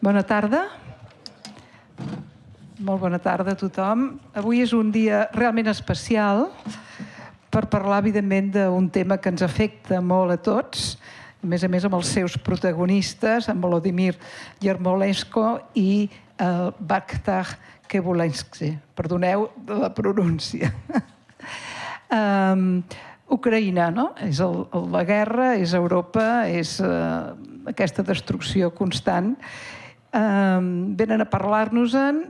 Bona tarda. Molt bona tarda a tothom. Avui és un dia realment especial per parlar, evidentment, d'un tema que ens afecta molt a tots, a més amb els seus protagonistes, en Volodímir Iermólenko i el Vakhtang Kebuladze. Perdoneu la pronúncia. Ucraïna, no? És la guerra, és Europa, és aquesta destrucció constant. Venen a parlar-nos-en.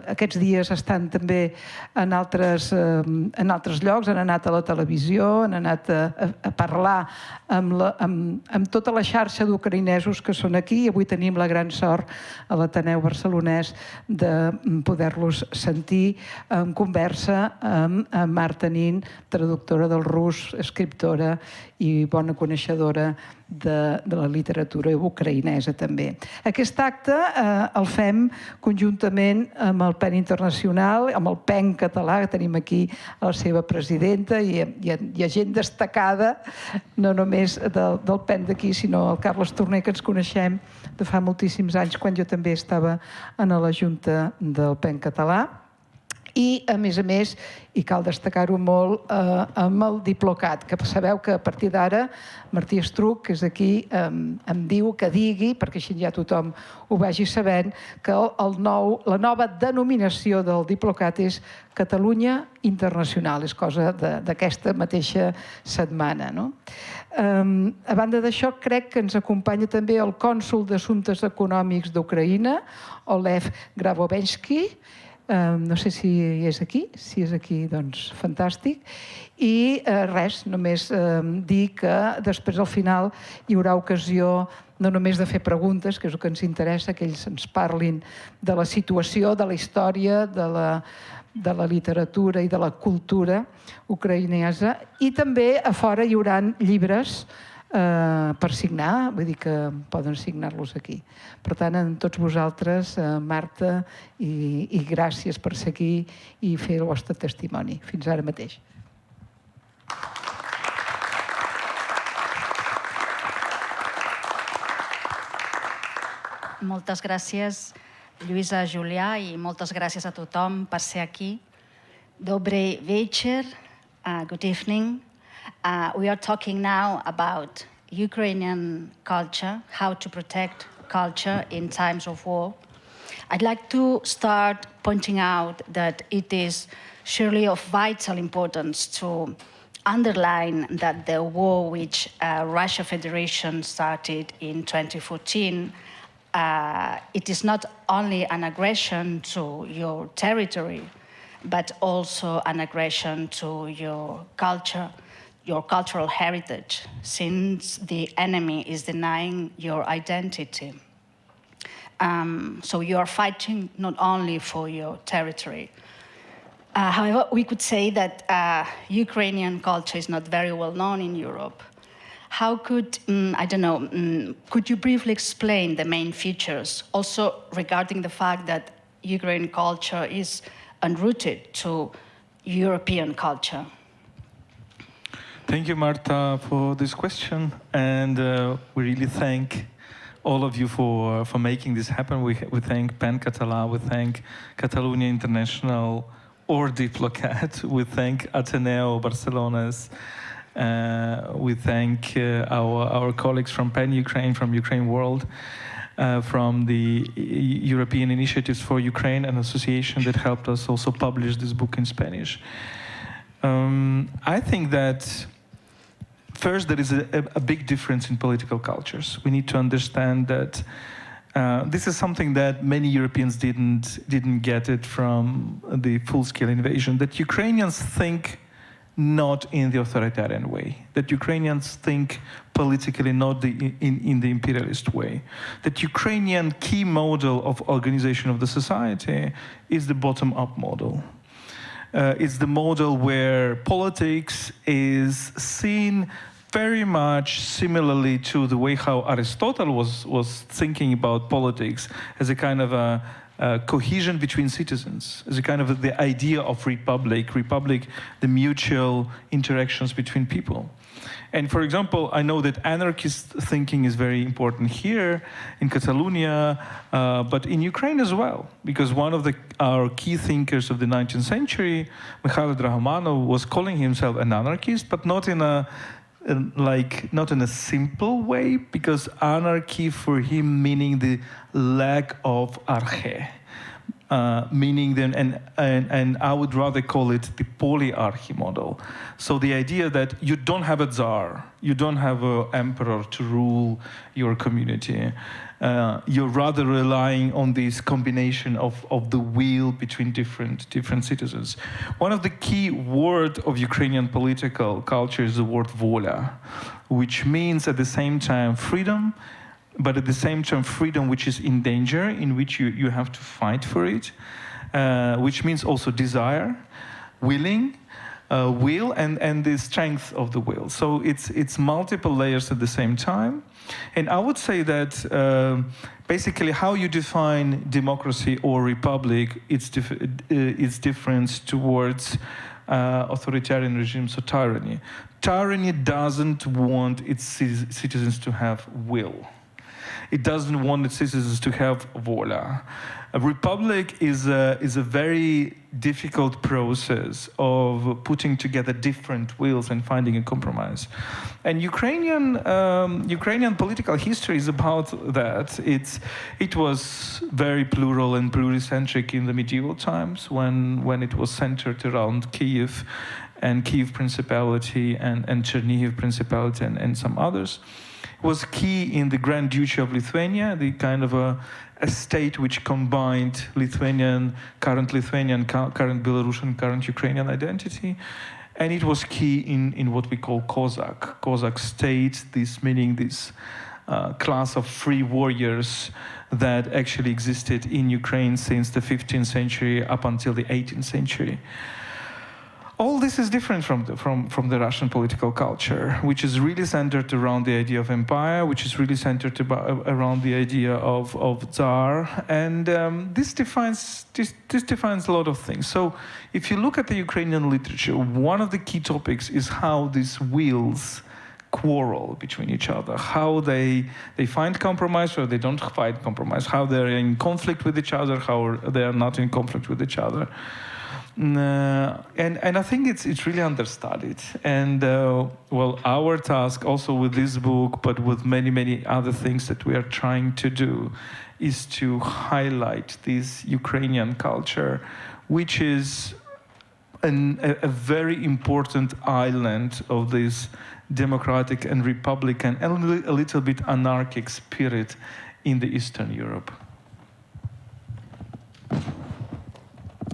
Aquests dies estan també en altres llocs, han anat a la televisió, han anat a parlar amb tota la xarxa d'ucraïnesos que són aquí, i avui tenim la gran sort a l'Ateneu Barcelonès de poder-los sentir en conversa amb Marta Nin, traductora del rus, escriptora i bona coneixedora de la literatura ucraïnesa també. Aquest acte el fem conjuntament amb el PEN internacional, amb el PEN català, que tenim aquí a la seva presidenta, i hi ha gent destacada, no només del PEN d'aquí, sinó el Carles Torner, que ens coneixem de fa moltíssims anys, quan jo també estava a la Junta del PEN català. I, a més, i cal destacar-ho molt, amb el Diplocat, que sabeu que a partir d'ara Martí Estruc, que és aquí, em diu que digui, perquè així ja tothom ho vagi sabent, que la nova denominació del Diplocat és Catalunya Internacional, és cosa d'aquesta mateixa setmana. A banda d'això, crec que ens acompanya també el cònsol d'Assumptes Econòmics d'Ucraïna, Olev Grabovensky. No sé si és aquí. Si és aquí, doncs fantàstic. I res, només dir que després al final hi haurà ocasió no només de fer preguntes, que és el que ens interessa, que ells ens parlin de la situació, de la història, de la literatura i de la cultura ucraïnesa, i també a fora hi haurà llibres per signar, vull dir que poden signar-los aquí. Per tant, a tots vosaltres, Marta, i gràcies per ser aquí i fer el vostre testimoni. Fins ara mateix. Moltes gràcies, Lluïsa, Julià, i moltes gràcies a tothom per ser aquí. Dobry večer, good evening. We are talking now about Ukrainian culture, how to protect culture in times of war. I'd like to start pointing out that it is surely of vital importance to underline that the war which Russia Federation started in 2014, it is not only an aggression to your territory, but also an aggression to your culture, your cultural heritage, since the enemy is denying your identity. So you are fighting not only for your territory. However, we could say that Ukrainian culture is not very well known in Europe. How could, could you briefly explain the main features, also regarding the fact that Ukrainian culture is enrooted to European culture? Thank you, Marta, for this question, and we really thank all of you for making this happen. We thank PEN Català, we thank Catalunya International or Diplocat, we thank Ateneu Barcelones, we thank our colleagues from PEN Ukraine, from UkraineWorld, from the European Initiatives for Ukraine, an association that helped us also publish this book in Spanish. I think that first, there is a big difference in political cultures. We need to understand that this is something that many Europeans didn't get it from the full-scale invasion, that Ukrainians think not in the authoritarian way, that Ukrainians think politically not in the imperialist way, that Ukrainian key model of organization of the society is the bottom-up model. It's the model where politics is seen very much similarly to the way how Aristotle was thinking about politics, as a kind of a cohesion between citizens, as a kind of the idea of republic, the mutual interactions between people. And for example, I know that anarchist thinking is very important here in Catalonia, but in Ukraine as well, because one of our key thinkers of the 19th century, Mikhail Drahomanov, was calling himself an anarchist, but not in a simple way, because anarchy for him meaning the lack of arche. Meaning then, and I would rather call it the polyarchy model. So the idea that you don't have a tsar, you don't have an emperor to rule your community. You're rather relying on this combination of the will between different citizens. One of the key words of Ukrainian political culture is the word voля, which means at the same time freedom, but at the same time freedom which is in danger, in which you have to fight for it, which means also desire, willing, will, and the strength of the will. So it's multiple layers at the same time. And I would say that basically how you define democracy or republic, it's different towards authoritarian regimes or tyranny. Tyranny doesn't want its citizens to have will. It doesn't want its citizens to have vola. A republic is a very difficult process of putting together different wills and finding a compromise. And Ukrainian political history is about that. It was very plural and pluricentric in the medieval times when it was centered around Kíiv and Kíiv Principality and Chernihiv Principality and some others. Was key in the Grand Duchy of Lithuania, the kind of a state which combined current Belarusian, current Ukrainian identity. And it was key in what we call Cossack state, meaning this class of free warriors that actually existed in Ukraine since the 15th century up until the 18th century. All this is different from the Russian political culture, which is really centered around the idea of empire, which is really centered around the idea of Tsar, and this defines a lot of things. So, if you look at the Ukrainian literature, one of the key topics is how these wills quarrel between each other, how they find compromise or they don't find compromise, how they're in conflict with each other, how they are not in conflict with each other. And I think it's really understudied. And our task also with this book, but with many other things that we are trying to do, is to highlight this Ukrainian culture, which is a very important island of this democratic and republican and a little bit anarchic spirit in the Eastern Europe.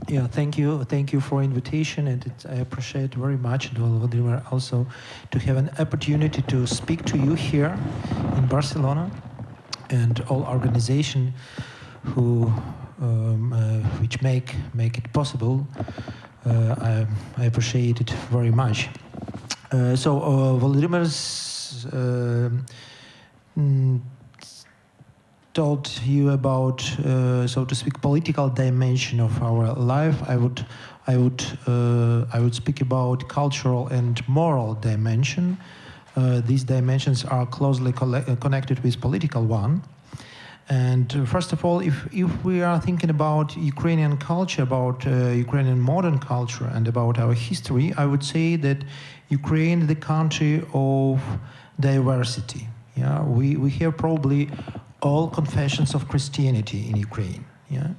Yeah, thank you for invitation, and I appreciate very much, Volodímir, also to have an opportunity to speak to you here in Barcelona, and all organization which make it possible. I appreciate it very much. So Volodímir's told you about, so to speak, political dimension of our life. I would speak about cultural and moral dimension. These dimensions are closely connected with political one. And first of all, if we are thinking about Ukrainian culture, about Ukrainian modern culture, and about our history, I would say that Ukraine is the country of diversity. Yeah, we have probably all confessions of Christianity in Ukraine. Yeah.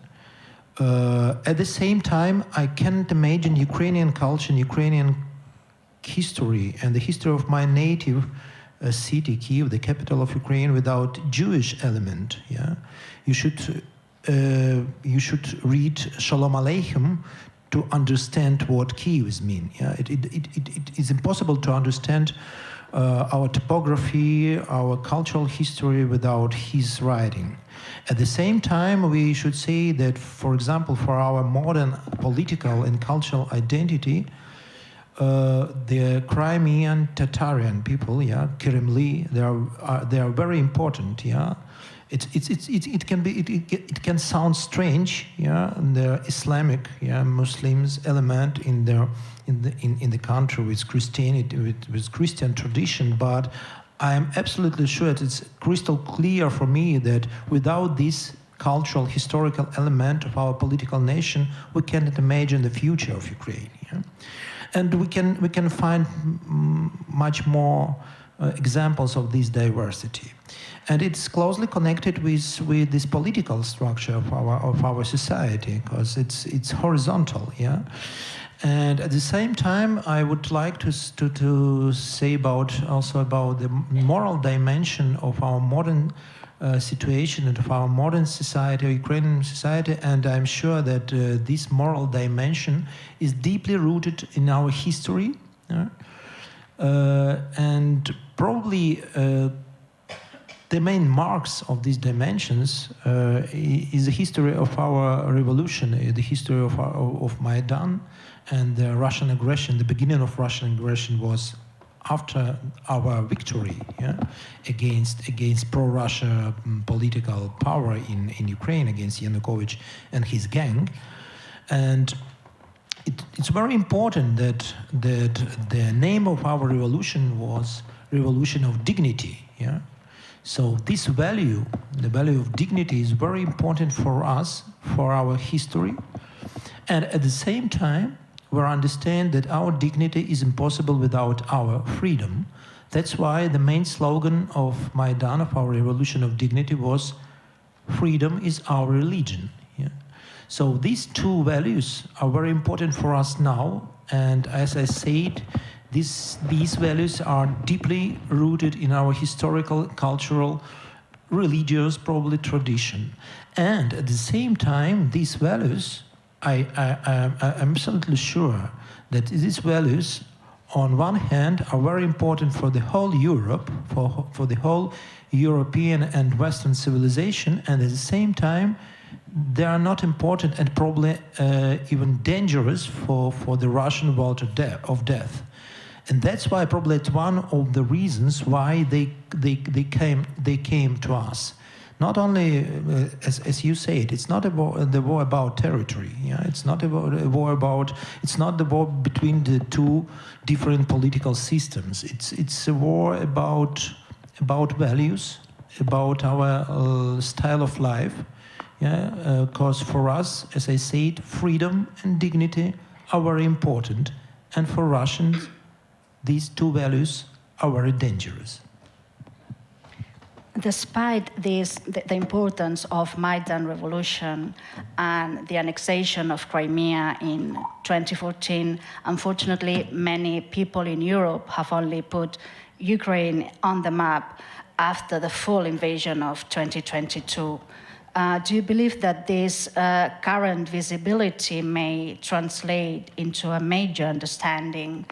At the same time, I can't imagine Ukrainian culture and Ukrainian history and the history of my native city, Kíiv, the capital of Ukraine, without Jewish element. Yeah, you should read Shalom Aleichem to understand what Kíiv means. Yeah, it is impossible to understand our topography, our cultural history without his writing. At the same time, we should say that, for example, for our modern political and cultural identity, the Crimean Tatarian people, yeah, Kirimli, they are very important, yeah. It can sound strange, yeah, the Islamic, yeah, Muslims element in the country with Christianity, with Christian tradition, but I am absolutely sure it's crystal clear for me that without this cultural, historical element of our political nation, we cannot imagine the future of Ukraine. Yeah? And we can find much more examples of this diversity. And it's closely connected with this political structure of our society, because it's horizontal, yeah. And at the same time, I would like to say also about the moral dimension of our modern situation and of our modern society, Ukrainian society, and I'm sure that this moral dimension is deeply rooted in our history, and probably the main marks of these dimensions is the history of our revolution, the history of Maidan, and the Russian aggression. The beginning of Russian aggression was after our victory, yeah, against pro-Russia political power in Ukraine, against Yanukovych and his gang. And it's very important that the name of our revolution was Revolution of Dignity, yeah. So this value, the value of dignity, is very important for us, for our history, and at the same time, we understand that our dignity is impossible without our freedom. That's why the main slogan of Maidan, of our Revolution of Dignity, was "Freedom is our religion." Yeah? So these two values are very important for us now, and as I said, these values are deeply rooted in our historical, cultural, religious, probably tradition. And at the same time, these values, I'm absolutely sure that these values, on one hand, are very important for the whole Europe, for the whole European and Western civilization, and at the same time, they are not important and probably even dangerous for the Russian world of death. And that's why probably it's one of the reasons why they came to us. Not only, as you said, it's not the war about territory. Yeah, it's not a war it's not the war between the two different political systems. It's a war about values, about our style of life. Yeah, because for us, as I said, freedom and dignity are very important, and for Russians, these two values are very dangerous. Despite this, the importance of Maidan revolution and the annexation of Crimea in 2014, unfortunately, many people in Europe have only put Ukraine on the map after the full invasion of 2022. Do you believe that this current visibility may translate into a major understanding?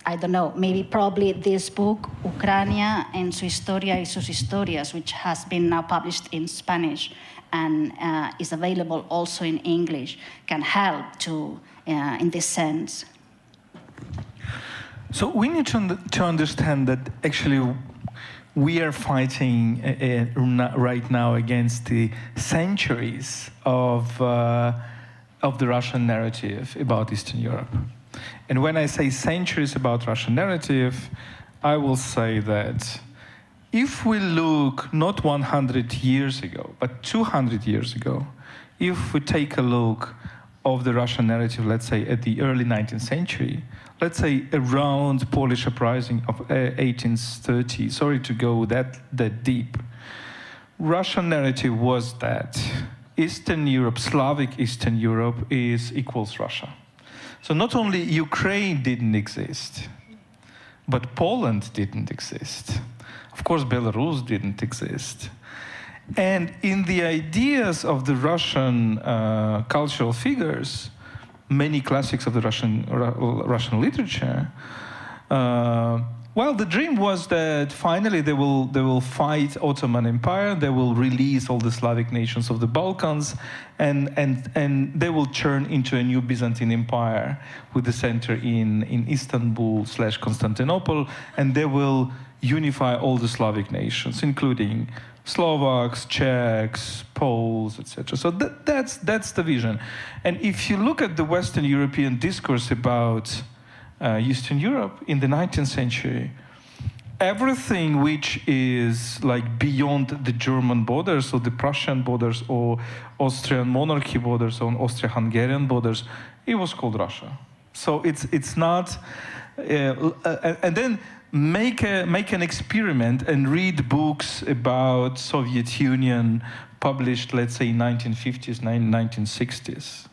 I don't know, probably this book, Ucrania en su historia y sus historias, which has been now published in Spanish and is available also in English, can help to, in this sense. So we need to understand that actually we are fighting right now against the centuries of the Russian narrative about Eastern Europe. And when I say centuries about Russian narrative, I will say that if we look not 100 years ago, but 200 years ago, if we take a look of the Russian narrative, let's say at the early 19th century, let's say around Polish uprising of 1830, sorry to go that deep, Russian narrative was that Eastern Europe, Slavic Eastern Europe equals Russia. So not only Ukraine didn't exist, but Poland didn't exist. Of course, Belarus didn't exist. And in the ideas of the Russian cultural figures, many classics of the Russian literature, Well, the dream was that finally they will fight Ottoman Empire. They will release all the Slavic nations of the Balkans, and they will turn into a new Byzantine Empire with the center in Istanbul/Constantinople, and they will unify all the Slavic nations, including Slovaks, Czechs, Poles, etc. So that's the vision. And if you look at the Western European discourse about Eastern Europe in the 19th century, everything which is like beyond the German borders or the Prussian borders or Austrian monarchy borders or Austro-Hungarian borders, it was called Russia. So it's not, and then make an experiment and read books about Soviet Union published, let's say, in 1950s, 1960s.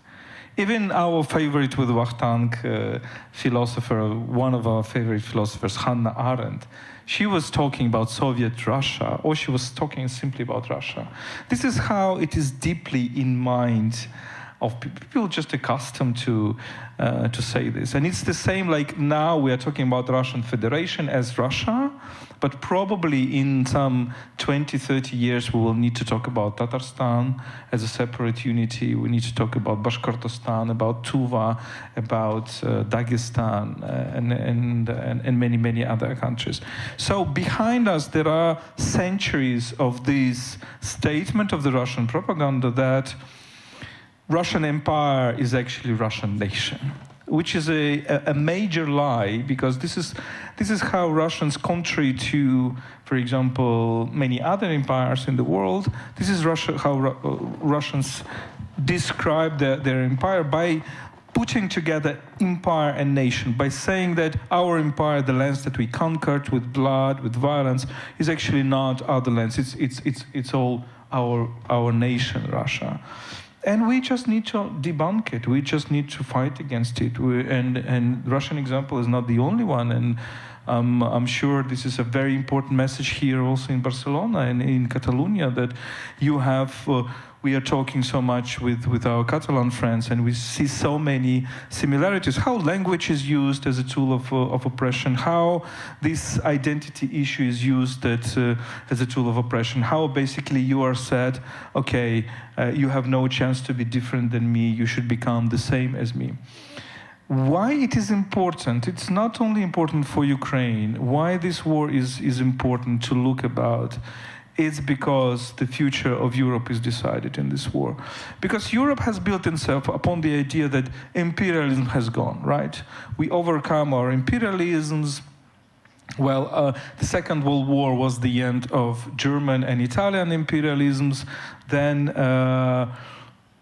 Even our favorite with Vakhtang philosopher, one of our favorite philosophers, Hannah Arendt, she was talking about Soviet Russia, or she was talking simply about Russia. This is how it is deeply in mind of people, just accustomed to say this. And it's the same like now we are talking about Russian Federation as Russia, but probably in some 20, 30 years we will need to talk about Tatarstan as a separate unity. We need to talk about Bashkortostan, about Tuva, about Dagestan, and many, many other countries. So behind us there are centuries of this statement of the Russian propaganda that Russian Empire is actually Russian nation, which is a major lie, because this is how Russians, contrary to, for example, many other empires in the world, this is how Russians describe their empire, by putting together empire and nation, by saying that our empire, the lands that we conquered with blood, with violence, is actually not other lands. It's all our nation, Russia. And we just need to debunk it. We just need to fight against it. And Russian example is not the only one. And I'm sure this is a very important message here also in Barcelona and in Catalonia, that you have, we are talking so much with our Catalan friends, and we see so many similarities. How language is used as a tool of oppression, how this identity issue is used as a tool of oppression, how basically you are said, okay, you have no chance to be different than me, you should become the same as me. Why it is important? It's not only important for Ukraine. Why this war is important to look about? It's because the future of Europe is decided in this war. Because Europe has built itself upon the idea that imperialism has gone, right? We overcome our imperialisms. Well, the Second World War was the end of German and Italian imperialisms. Then,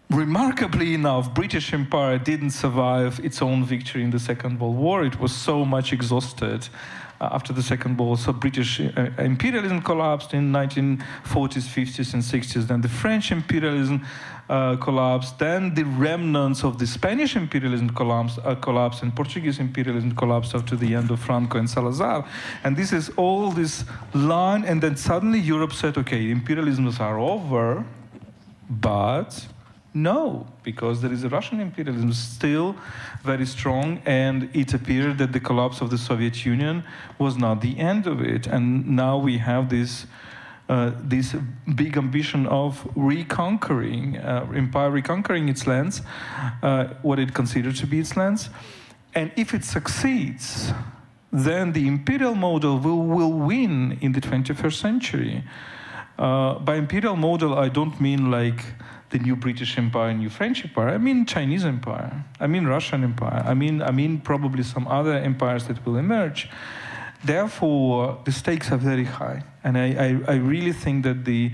remarkably enough, British Empire didn't survive its own victory in the Second World War. It was so much exhausted after the Second World War. So British imperialism collapsed in 1940s, 50s, and 60s. Then the French imperialism collapsed. Then the remnants of the Spanish imperialism collapsed, and Portuguese imperialism collapsed after the end of Franco and Salazar. And this is all this line. And then suddenly Europe said, okay, imperialisms are over, but no, because there is a Russian imperialism still very strong, and it appeared that the collapse of the Soviet Union was not the end of it. And now we have this big ambition of reconquering, empire reconquering its lands, what it considers to be its lands. And if it succeeds, then the imperial model will win in the 21st century. By imperial model, I don't mean like the new British Empire, new French Empire. I mean Chinese Empire. I mean Russian Empire. I mean probably some other empires that will emerge. Therefore, the stakes are very high. And I really think that the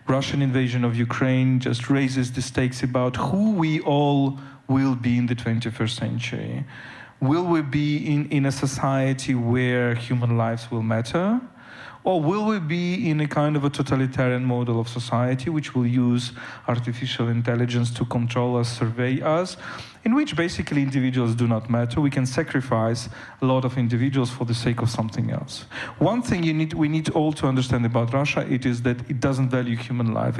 Russian invasion of Ukraine just raises the stakes about who we all will be in the 21st century. Will we be in a society where human lives will matter? Or will we be in a kind of a totalitarian model of society which will use artificial intelligence to control us, survey us? in which basically individuals do not matter. We can sacrifice a lot of individuals for the sake of something else. One thing we need all to understand about Russia, it is that it doesn't value human life.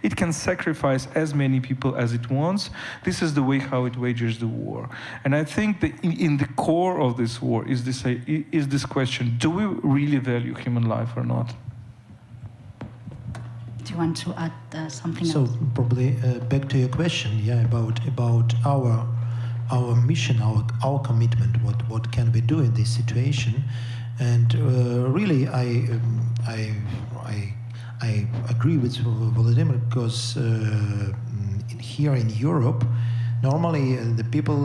It can sacrifice as many people as it wants. This is the way how it wages the war. And I think that in the core of this war is this question: do we really value human life or not? Do you want to add something So else? probably back to your question, about our mission, our commitment. What can we do in this situation? And really, I agree with Volodímir, because here in Europe, normally the people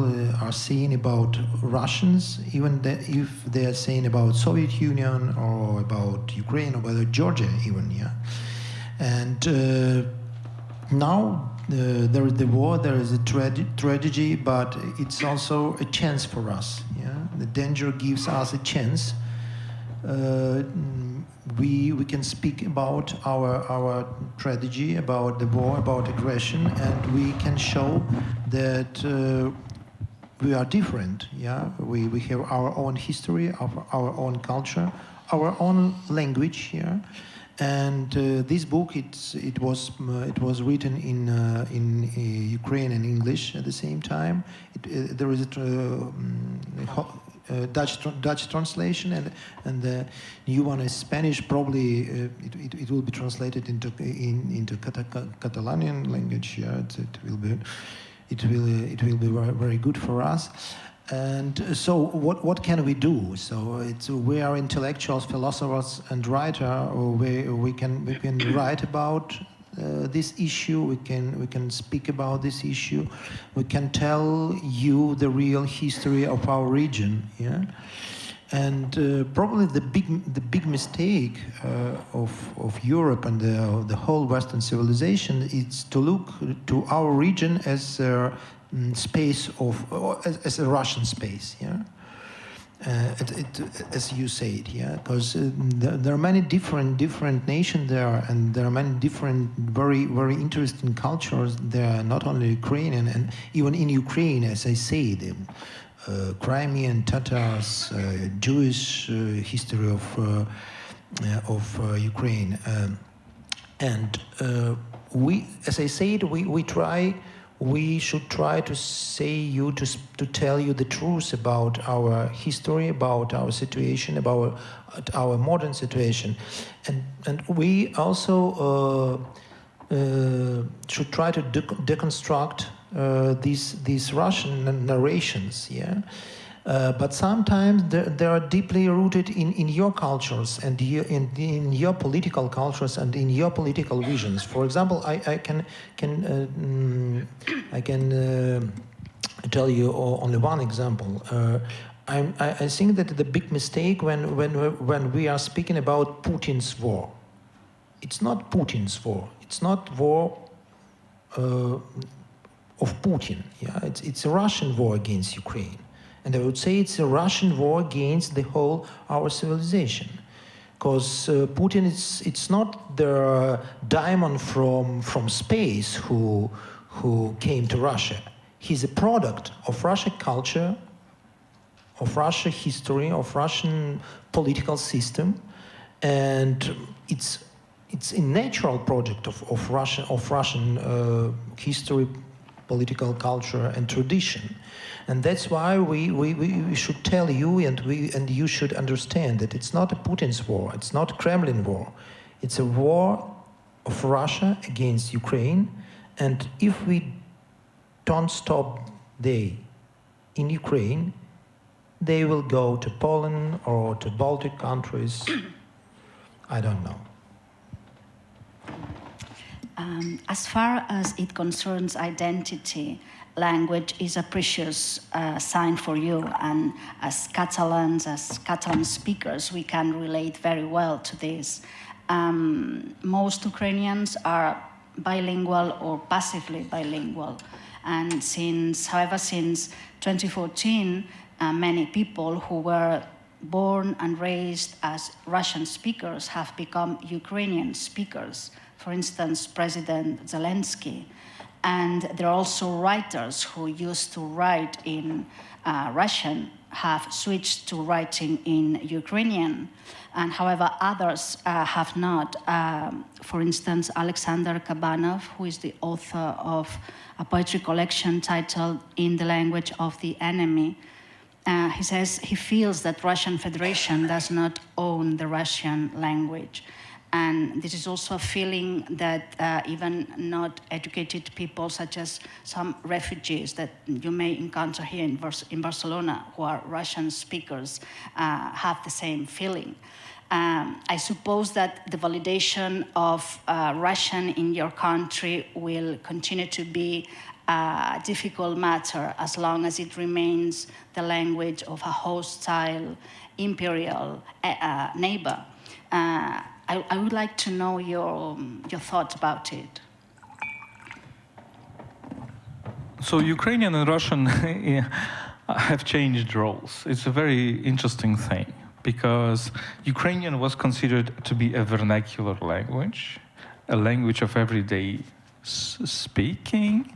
are saying about Russians, even if they are saying about Soviet Union or about Ukraine or about Georgia even, yeah. And now there is the war, there is a tragedy, but it's also a chance for us. Yeah, the danger gives us a chance. We can speak about our tragedy, about the war, about aggression, and we can show that we are different. Yeah, we have our own history, our own culture, our own language. Yeah. And this book, it was written in Ukraine and English at the same time. There is a Dutch translation, and the new one is Spanish. Probably it will be translated into Catalanian language. Yeah, it will be very, very good for us. And so what can we do? So we are intellectuals, philosophers, and writers. We can write about this issue. We can speak about this issue. We can tell you the real history of our region. Yeah, and probably the big mistake of Europe and the whole Western civilization is to look to our region as space as a Russian space, yeah. As you said, yeah, because there are many different nations there, and there are many different very, very interesting cultures there. Not only Ukrainian, and even in Ukraine, as I say, the Crimean Tatars, Jewish history of Ukraine, and we, as I said, we should try to to tell you the truth about our history, about our situation, about our modern situation, and we also should try to deconstruct these Russian narrations, yeah. But sometimes they are deeply rooted in your cultures and in your political cultures and in your political visions. For example, I can tell you only one example. I think that the big mistake when we are speaking about Putin's war, it's not Putin's war. It's not war of Putin. Yeah, it's a Russian war against Ukraine. And I would say it's a Russian war against the whole our civilization, because Putin it's not the diamond from space who came to Russia. He's a product of Russian culture, of Russian history, of Russian political system, and it's a natural product of Russian history, political culture, and tradition. And that's why we should tell you, and you should understand that it's not a Putin's war, it's not a Kremlin war, it's a war of Russia against Ukraine. And if we don't stop in Ukraine, they will go to Poland or to Baltic countries. I don't know. As far as it concerns identity, language is a precious sign for you, and as Catalan speakers, we can relate very well to this. Most Ukrainians are bilingual or passively bilingual, and since 2014, many people who were born and raised as Russian speakers have become Ukrainian speakers. For instance, President Zelensky And there are also writers who used to write in Russian have switched to writing in Ukrainian, and however others have not. For instance, Alexander Kabanov, who is the author of a poetry collection titled In the Language of the Enemy, he says he feels that Russian Federation does not own the Russian language. And this is also a feeling that even not educated people, such as some refugees that you may encounter here in Barcelona, who are Russian speakers, have the same feeling. I suppose that the validation of Russian in your country will continue to be a difficult matter as long as it remains the language of a hostile, imperial neighbor. I would like to know your thoughts about it. So Ukrainian and Russian have changed roles. It's a very interesting thing because Ukrainian was considered to be a vernacular language, a language of everyday speaking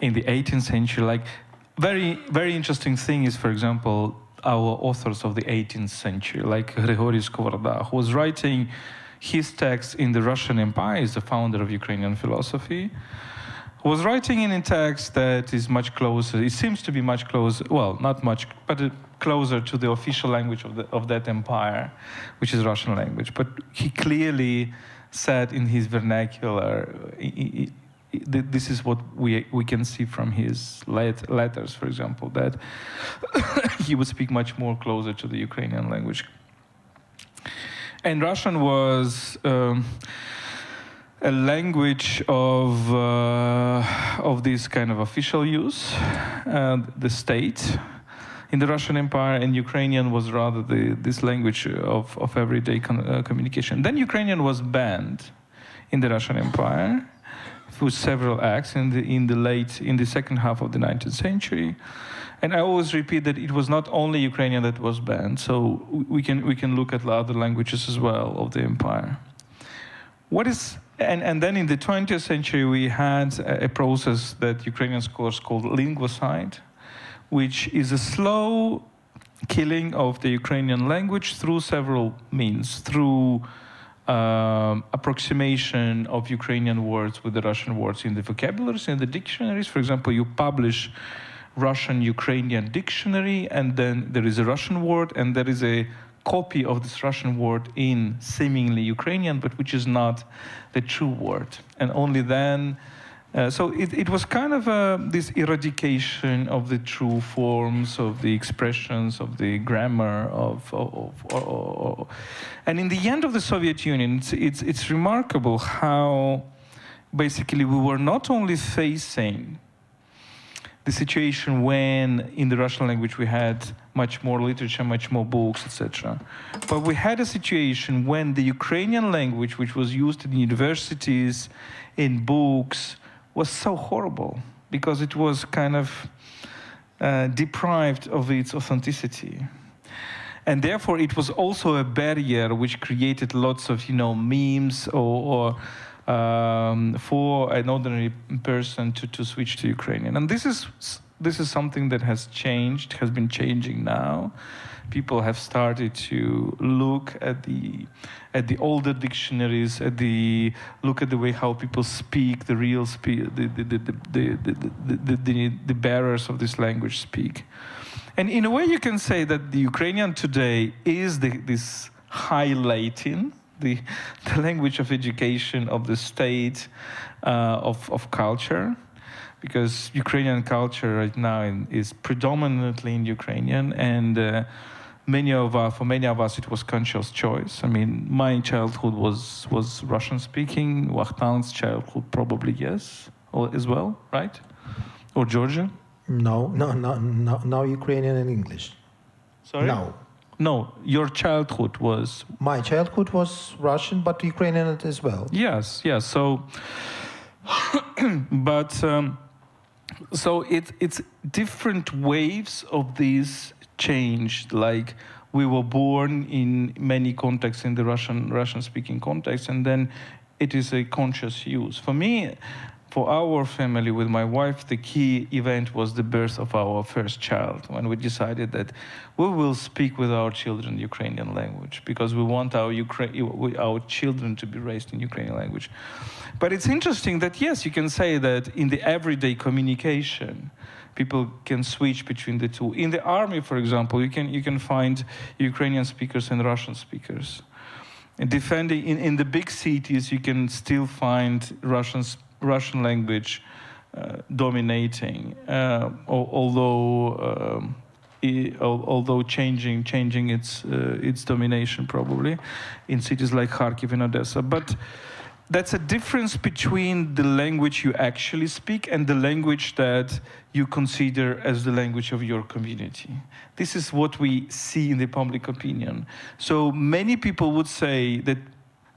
in the 18th century. Like very, very interesting thing is, for example, our authors of the 18th century, like Grigory Skovoroda, who was writing his text in the Russian Empire, is the founder of Ukrainian philosophy, who was writing in a text that is much closer, it seems to be much closer, well, not much, but closer to the official language of that empire, which is Russian language. But he clearly said in his vernacular, this is what we can see from his letters, for example, that he would speak much more closer to the Ukrainian language. And Russian was a language of this kind of official use, the state in the Russian Empire, and Ukrainian was rather this language of everyday communication. Then Ukrainian was banned in the Russian Empire through several acts in the second half of the 19th century. And I always repeat that it was not only Ukrainian that was banned, so we can look at other languages as well of the empire. And then in the 20th century we had a process that Ukrainian scholars called linguicide, which is a slow killing of the Ukrainian language through several means, through approximation of Ukrainian words with the Russian words in the vocabularies, in the dictionaries. For example, you publish Russian-Ukrainian dictionary, and then there is a Russian word, and there is a copy of this Russian word in seemingly Ukrainian, but which is not the true word. And only then, so it was kind of this eradication of the true forms, of the expressions, of the grammar, and in the end of the Soviet Union, it's remarkable how basically we were not only facing the situation when in the Russian language we had much more literature, much more books, etc. But we had a situation when the Ukrainian language, which was used in universities, in books, was so horrible because it was kind of deprived of its authenticity. And therefore it was also a barrier which created lots of, memes or for an ordinary person to switch to Ukrainian. And this is something that has been changing now. People have started to look at the older dictionaries, look at the way how people speak, the real the bearers of this language speak. And in a way you can say that the Ukrainian today is this high Latin, the language of education, of the state, of culture, because Ukrainian culture right now is predominantly in Ukrainian, and for many of us it was conscious choice. I mean, my childhood was Russian speaking, Vakhtang's childhood probably yes, as well, right? Or Georgian? No, Ukrainian and English. Sorry? No, your childhood was... My childhood was Russian, but Ukrainian as well. Yes. So, but so it's different waves of these change. Like we were born in many contexts in the Russian-speaking context, and then it is a conscious use. For me, For our family, with my wife, the key event was the birth of our first child, when we decided that we will speak with our children Ukrainian language, because we want our children to be raised in Ukrainian language. But it's interesting that, yes, you can say that in the everyday communication, people can switch between the two. In the army, for example, you can find Ukrainian speakers and Russian speakers. And defending in the big cities, you can still find Russian language dominating, although changing its domination probably in cities like Kharkiv and Odessa. But that's a difference between the language you actually speak and the language that you consider as the language of your community. This is what we see in the public opinion. So many people would say that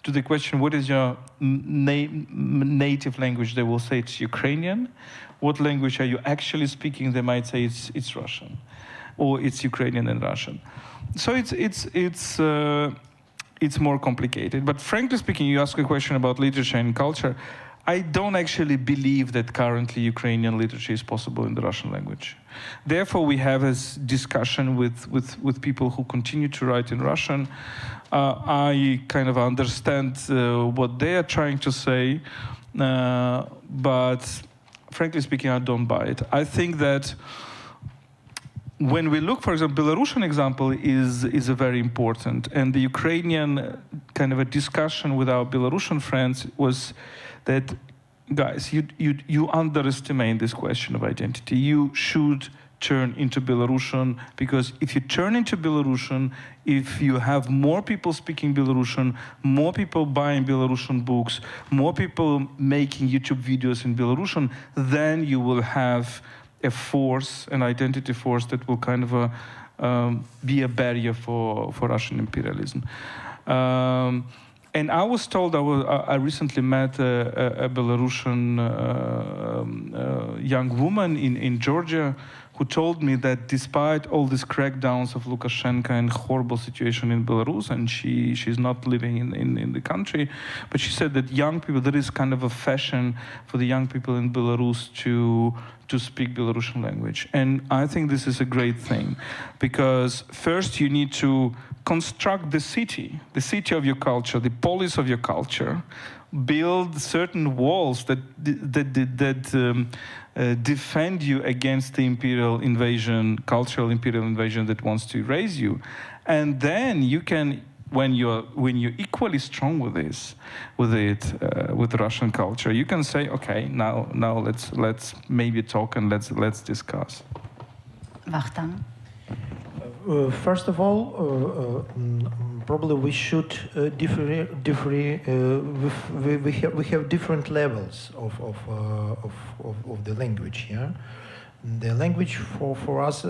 to the question, what is your native language? They will say it's Ukrainian. What language are you actually speaking? They might say it's Russian, or it's Ukrainian and Russian. So it's more complicated. But frankly speaking, you ask a question about literature and culture. I don't actually believe that currently Ukrainian literature is possible in the Russian language. Therefore, we have a discussion with people who continue to write in Russian. I kind of understand what they are trying to say, but frankly speaking, I don't buy it. I think that when we look, for example, Belarusian example is a very important, and the Ukrainian kind of a discussion with our Belarusian friends was that, guys, you underestimate this question of identity. You should turn into Belarusian, because if you turn into Belarusian, if you have more people speaking Belarusian, more people buying Belarusian books, more people making YouTube videos in Belarusian, then you will have a force, an identity force that will kind of be a barrier for Russian imperialism. And I was told, I recently met a Belarusian young woman in Georgia who told me that despite all these crackdowns of Lukashenko and horrible situation in Belarus, and she's not living in the country, but she said that young people, there is kind of a fashion for the young people in Belarus to speak Belarusian language. And I think this is a great thing, because first you need to construct the city of your culture, the polis of your culture, build certain walls that defend you against the imperial invasion, cultural imperial invasion that wants to erase you. And then you can, when you're equally strong with Russian culture, you can say, okay, now let's maybe talk and let's discuss. Vakhtang? First of all, probably we should we have different levels of the language. Yeah, the language for us,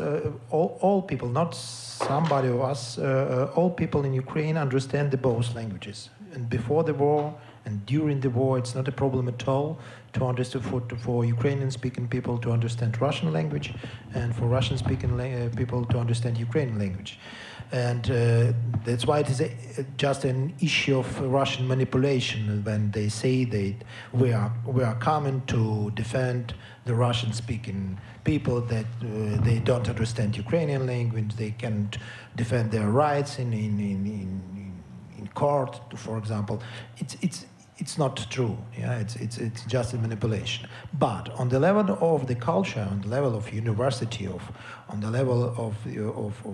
all people, not somebody of us, all people in Ukraine understand both languages. And before the war and during the war, it's not a problem at all to understand for Ukrainian-speaking people to understand Russian language, and for Russian-speaking people to understand Ukrainian language. And that's why it is just an issue of Russian manipulation when they say that we are coming to defend the Russian-speaking people, that they don't understand Ukrainian language, they can't defend their rights in court, for example. It's not true. Yeah, it's just a manipulation. But on the level of the culture, on the level of university, on the level of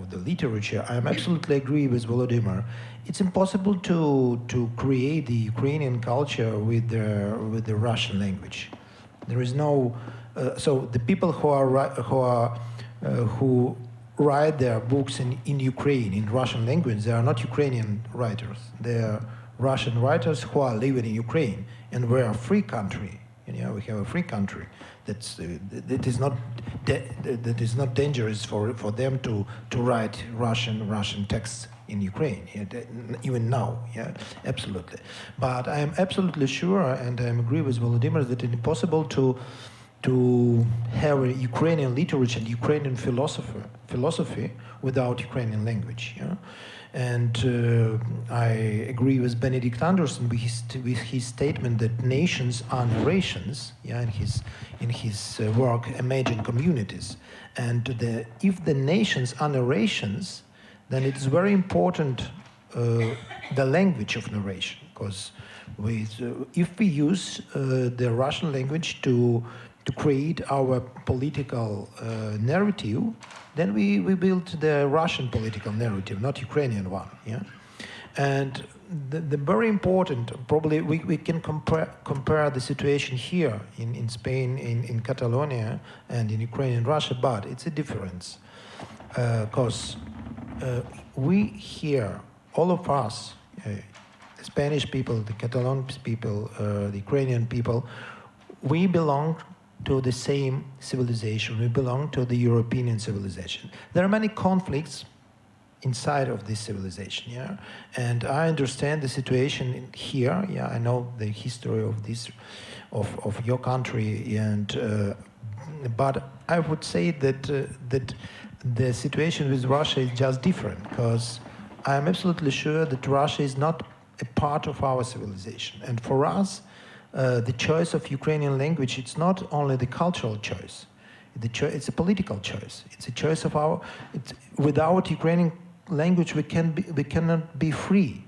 the literature, I absolutely agree with Volodymyr. It's impossible to create the Ukrainian culture with the Russian language. There is no. So the people who write their books in Ukraine in Russian language, they are not Ukrainian writers. They are Russian writers who are living in Ukraine, and we're a free country. You know, we have a free country that is not dangerous for them to write Russian texts in Ukraine, even now. Yeah, absolutely. But I am absolutely sure, and I agree with Volodymyr, that it's impossible to have a Ukrainian literature and Ukrainian philosophy without Ukrainian language. Yeah? And I agree with Benedict Anderson with his statement that nations are narrations, yeah, in his work Imagine Communities. And if the nations are narrations, then it's very important the language of narration, because if we use the Russian language to create our political narrative, then we build the Russian political narrative, not Ukrainian one. Yeah, and the very important, probably we can compare the situation here in Spain, in Catalonia, and in Ukraine and Russia, but it's a difference, because we here, all of us, the Spanish people, the Catalan people, the Ukrainian people, we belong to the same civilization. We belong to the European civilization. There are many conflicts inside of this civilization, yeah? And I understand the situation here, yeah, I know the history of this, of your country, and but I would say that that the situation with Russia is just different, because I am absolutely sure that Russia is not a part of our civilization. And for us, the choice of Ukrainian language, it's not only the cultural choice, it's a political choice. It's a choice of our, without Ukrainian language we cannot be free.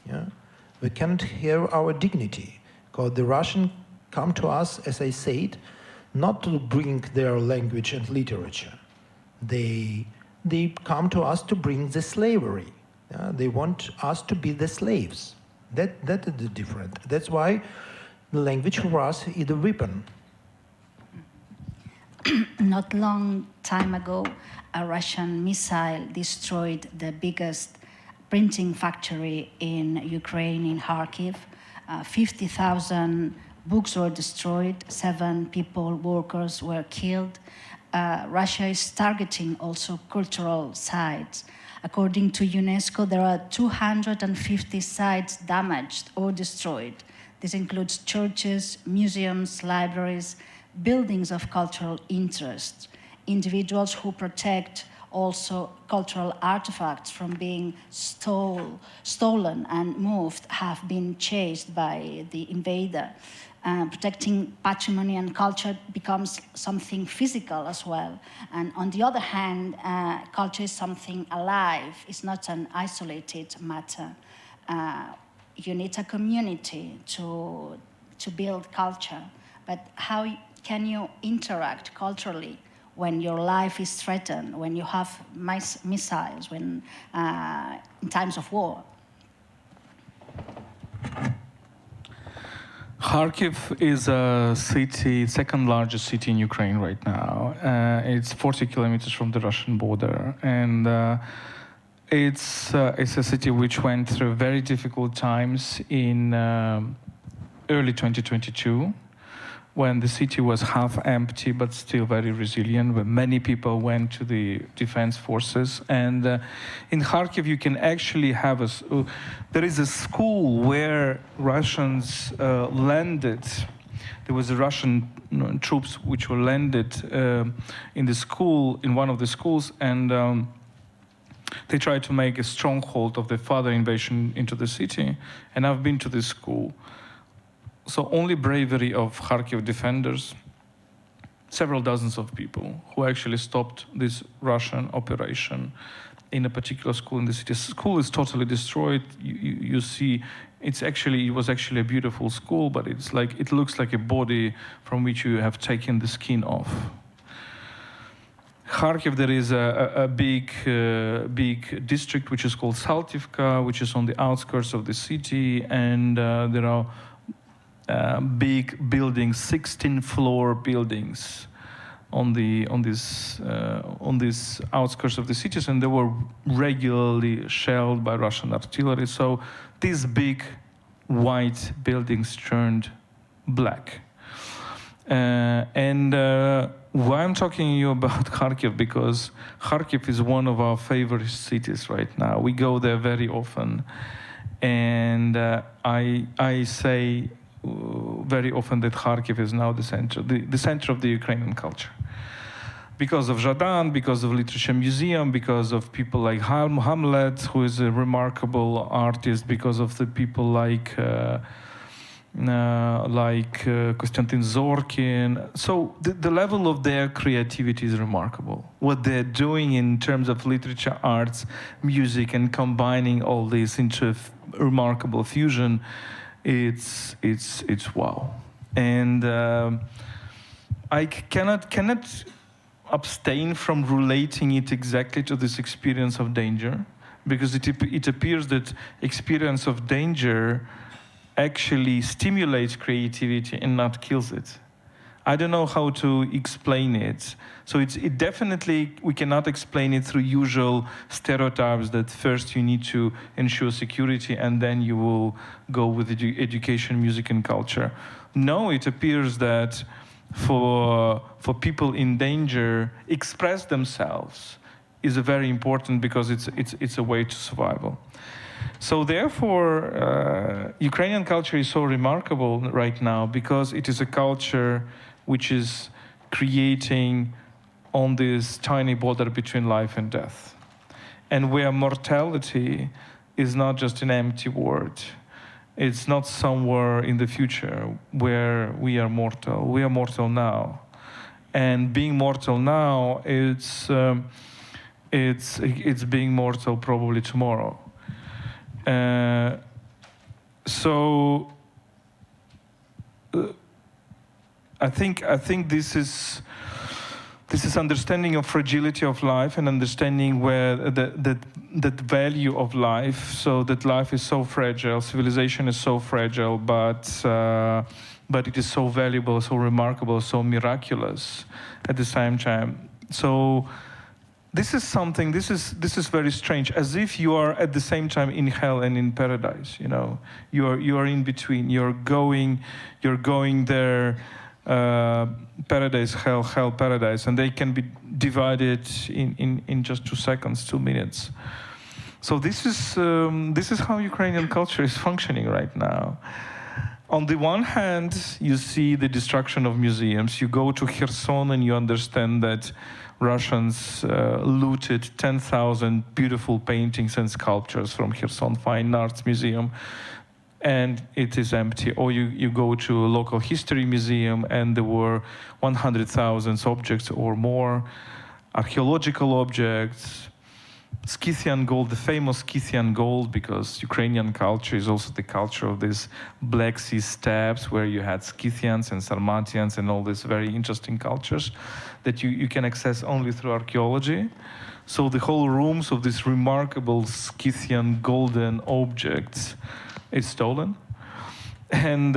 Yeah? We cannot have our dignity, because the Russians come to us, as I said, not to bring their language and literature. They come to us to bring the slavery. They want us to be the slaves. That is the difference. That's why the language for us is a weapon. Not long time ago, a Russian missile destroyed the biggest printing factory in Ukraine, in Kharkiv. 50,000 books were destroyed, 7 people, workers were killed. Russia is targeting also cultural sites. According to UNESCO, there are 250 sites damaged or destroyed. This includes churches, museums, libraries, buildings of cultural interest, individuals who protect also cultural artifacts from being stolen and moved have been chased by the invader. Protecting patrimony and culture becomes something physical as well. And on the other hand, culture is something alive. It's not an isolated matter. You need a community to build culture. But how can you interact culturally when your life is threatened, when you have missiles, when in times of war? Kharkiv is a city, second largest city in Ukraine right now. It's 40 kilometers from the Russian border, and it's a city which went through very difficult times in early 2022, when the city was half empty but still very resilient, when many people went to the defense forces. And in Kharkiv you can actually have there is a school where Russians landed. There was a Russian troops which were landed in the school, in one of the schools, and they tried to make a stronghold of the further invasion into the city. And I've been to this school. So only bravery of Kharkiv defenders, several dozens of people who actually stopped this Russian operation in a particular school in the city. The school is totally destroyed. You see, it was actually a beautiful school, but it looks like a body from which you have taken the skin off. Kharkiv, there is a big district which is called Saltivka, which is on the outskirts of the city, and there are big buildings, 16-floor buildings on these outskirts of the cities, and they were regularly shelled by Russian artillery. So these big white buildings turned black. Why I'm talking to you about Kharkiv, because Kharkiv is one of our favorite cities right now. We go there very often, and I say very often that Kharkiv is now the center of the Ukrainian culture. because of Jardin, because of Literature Museum, because of people like Hamlet, who is a remarkable artist, because of the people like Konstantin Zorkin. So the level of their creativity is remarkable. What they're doing in terms of literature, arts, music, and combining all this into a remarkable fusion, it's wow. And I cannot abstain from relating it exactly to this experience of danger, because it appears that experience of danger actually stimulates creativity and not kills it. I don't know how to explain it. So it definitely, we cannot explain it through usual stereotypes that first you need to ensure security and then you will go with education, music, and culture. No, it appears that for people in danger, express themselves is very important, because it's a way to survival. So therefore, Ukrainian culture is so remarkable right now because it is a culture which is creating on this tiny border between life and death, and where mortality is not just an empty word. It's not somewhere in the future where we are mortal. We are mortal now, and being mortal now, it's being mortal probably tomorrow. So I think this is understanding of fragility of life and understanding where that value of life. So that life is so fragile, civilization is so fragile, but it is so valuable, so remarkable, so miraculous at the same time. So this is something. This is very strange. As if you are at the same time in hell and in paradise. You know, you are in between. You're going there. Paradise, hell, paradise, and they can be divided in just 2 seconds, 2 minutes. So this is how Ukrainian culture is functioning right now. On the one hand, you see the destruction of museums. You go to Kherson and you understand that Russians looted 10,000 beautiful paintings and sculptures from Kherson Fine Arts Museum, and it is empty. Or you go to a local history museum and there were 100,000 objects or more, archaeological objects, Scythian gold, the famous Scythian gold, because Ukrainian culture is also the culture of these Black Sea steppes where you had Scythians and Sarmatians and all these very interesting cultures that you can access only through archaeology. So the whole rooms of these remarkable Scythian golden objects is stolen, and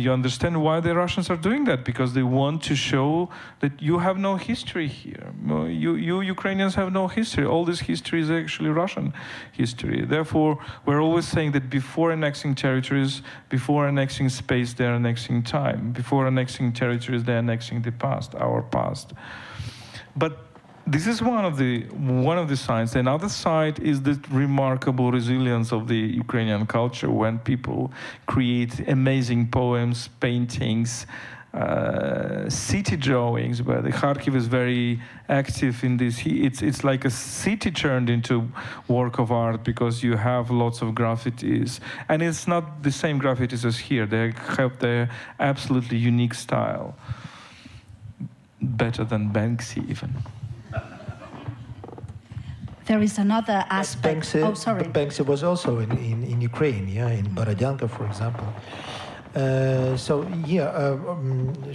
you understand why the Russians are doing that, because they want to show that you have no history here. You Ukrainians have no history. All this history is actually Russian history. Therefore, we're always saying that before annexing territories, before annexing space, they're annexing time. Before annexing territories, they're annexing the past, our past. But this is one of the signs. Another side is the remarkable resilience of the Ukrainian culture when people create amazing poems, paintings, city drawings, where the Kharkiv is very active in this. It's like a city turned into work of art, because you have lots of graffitis. And it's not the same graffitis as here. They have their absolutely unique style. Better than Banksy even. There is another aspect. Banksy was also in Ukraine, in Borodyanka, for example.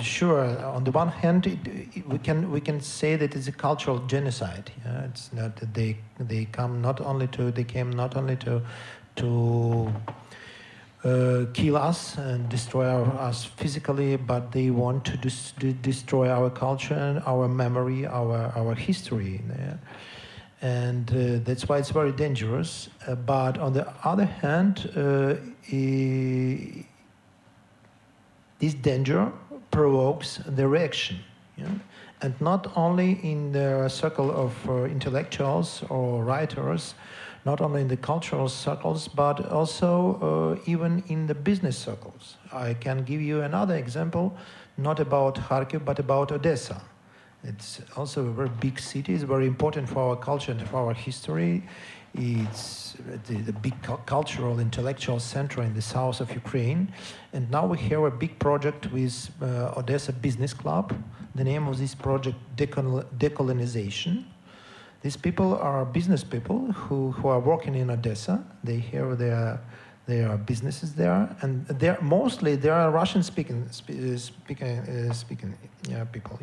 Sure. On the one hand, we can say that it's a cultural genocide. It's not that they came not only to kill us and destroy us physically, but they want to destroy our culture, our memory, our history. And that's why it's very dangerous. But on the other hand, this danger provokes the reaction. And not only in the circle of intellectuals or writers, not only in the cultural circles, but also even in the business circles. I can give you another example, not about Kharkiv, but about Odessa. It's also a very big city. It's very important for our culture and for our history. It's the big cultural, intellectual center in the south of Ukraine. And now we have a big project with Odessa Business Club. The name of this project, Decolonization. These people are business people who are working in Odessa. They have their businesses there, and they are Russian speaking people.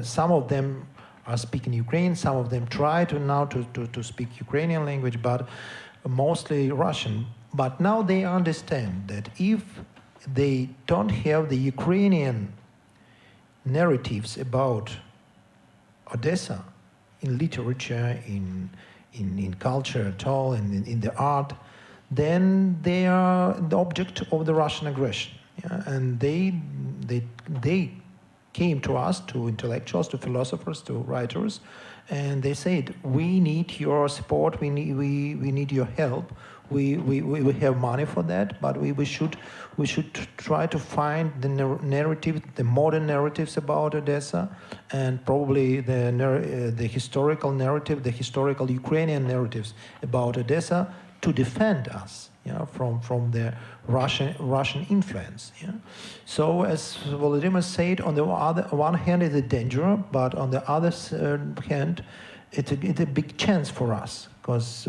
Some of them are speaking Ukrainian. Some of them try to speak Ukrainian language, but mostly Russian. But now they understand that if they don't have the Ukrainian narratives about Odessa in literature, in culture at all, and in the art, then they are the object of the Russian aggression. And they came to us, to intellectuals, to philosophers, to writers, and they said, we need your support, we need your help. We have money for that, but we should try to find the narrative, the modern narratives about Odessa, and probably the historical narrative, the historical Ukrainian narratives about Odessa, to defend us, from the Russian influence. So, as Volodymyr said, on the one hand, it's a danger, but on the other hand, it's a big chance for us, because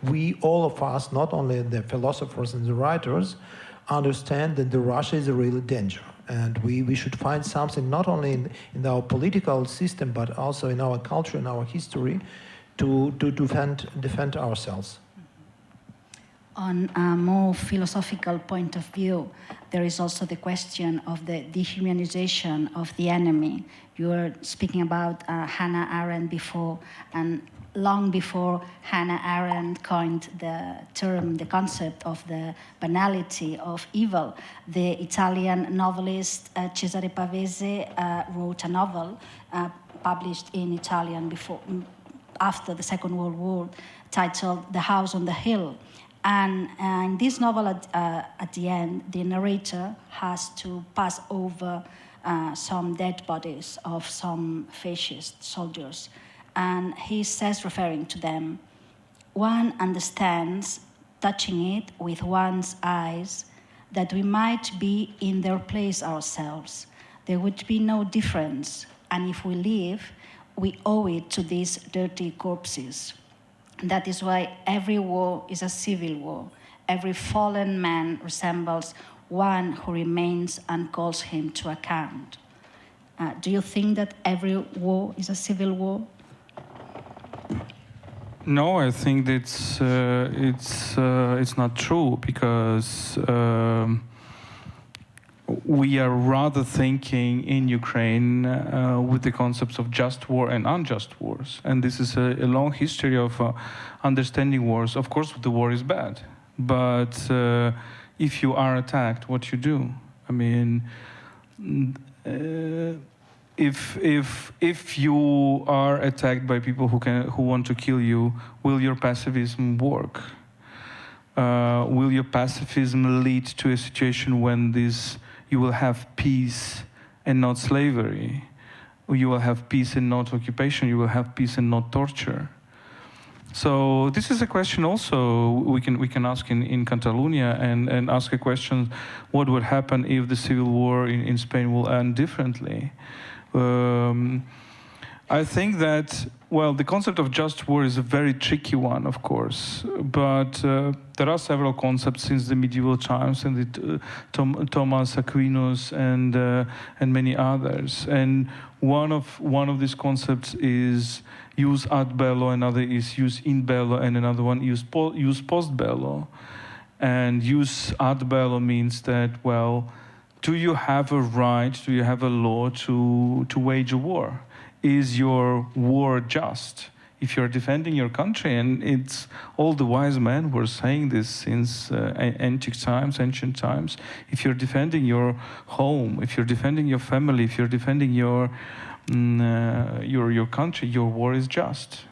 we, all of us, not only the philosophers and the writers, understand that the Russia is a real danger, and we should find something not only in our political system, but also in our culture and our history, to defend ourselves. On a more philosophical point of view, there is also the question of the dehumanization of the enemy. You were speaking about Hannah Arendt before, and long before Hannah Arendt coined the term, the concept of the banality of evil, the Italian novelist Cesare Pavese wrote a novel published in Italian after the Second World War, titled The House on the Hill. And in this novel, at the end, the narrator has to pass over some dead bodies of some fascist soldiers. And he says, referring to them, one understands, touching it with one's eyes, that we might be in their place ourselves. There would be no difference, and if we live, we owe it to these dirty corpses. That is why every war is a civil war. Every fallen man resembles one who remains and calls him to account. Do you think that every war is a civil war? No, I think it's not true, because we are rather thinking in Ukraine with the concepts of just war and unjust wars. And this is a long history of understanding wars. Of course, the war is bad, but if you are attacked, what you do? I mean, if you are attacked by people who want to kill you, will your pacifism work? Will your pacifism lead to a situation when you will have peace and not slavery? You will have peace and not occupation. You will have peace and not torture. So this is a question also we can ask in Catalonia, and ask a question: what would happen if the civil war in Spain will end differently? I think that, well, the concept of just war is a very tricky one, of course, but there are several concepts since the medieval times, and Thomas Aquinas and many others. And one of these concepts is use ad bello, another is use in bello, and another one use post bello. And use ad bello means that, well, do you have a right, do you have a law to wage a war? Is your war just? If you're defending your country, and it's all the wise men were saying this since ancient times, if you're defending your home, if you're defending your family, if you're defending your country, your war is just.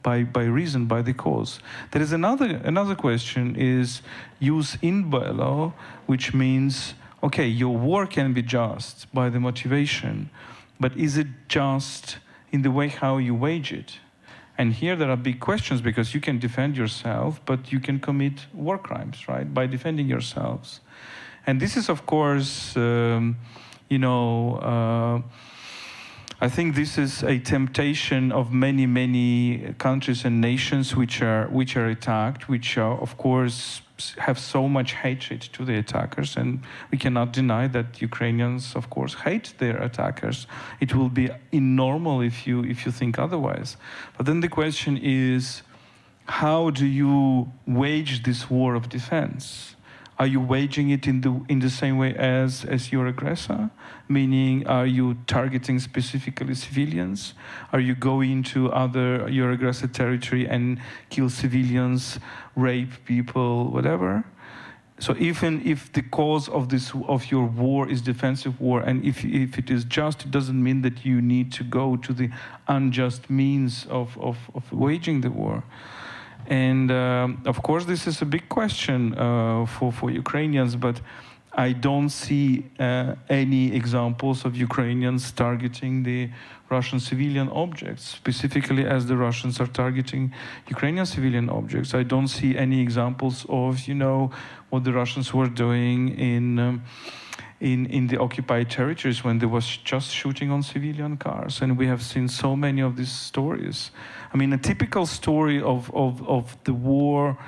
By reason, by the cause. There is another question, is use in bello, which means okay, your war can be just by the motivation, but is it just in the way how you wage it? And here there are big questions, because you can defend yourself, but you can commit war crimes, right, by defending yourselves. And this is, of course, I think this is a temptation of many, many countries and nations which are attacked, which are, of course, have so much hatred to the attackers, and we cannot deny that Ukrainians, of course, hate their attackers. It will be abnormal if you think otherwise. But then the question is, how do you wage this war of defense? Are you waging it in the same way as your aggressor? Meaning, are you targeting specifically civilians? Are you going to your aggressor territory and kill civilians, rape people, whatever? So even if the cause of your war is defensive war, and if it is just, it doesn't mean that you need to go to the unjust means of waging the war. And of course, this is a big question for Ukrainians, but I don't see any examples of Ukrainians targeting the Russian civilian objects, specifically as the Russians are targeting Ukrainian civilian objects. I don't see any examples of, what the Russians were doing in the occupied territories when they was just shooting on civilian cars. And we have seen so many of these stories. I mean, a typical story of the war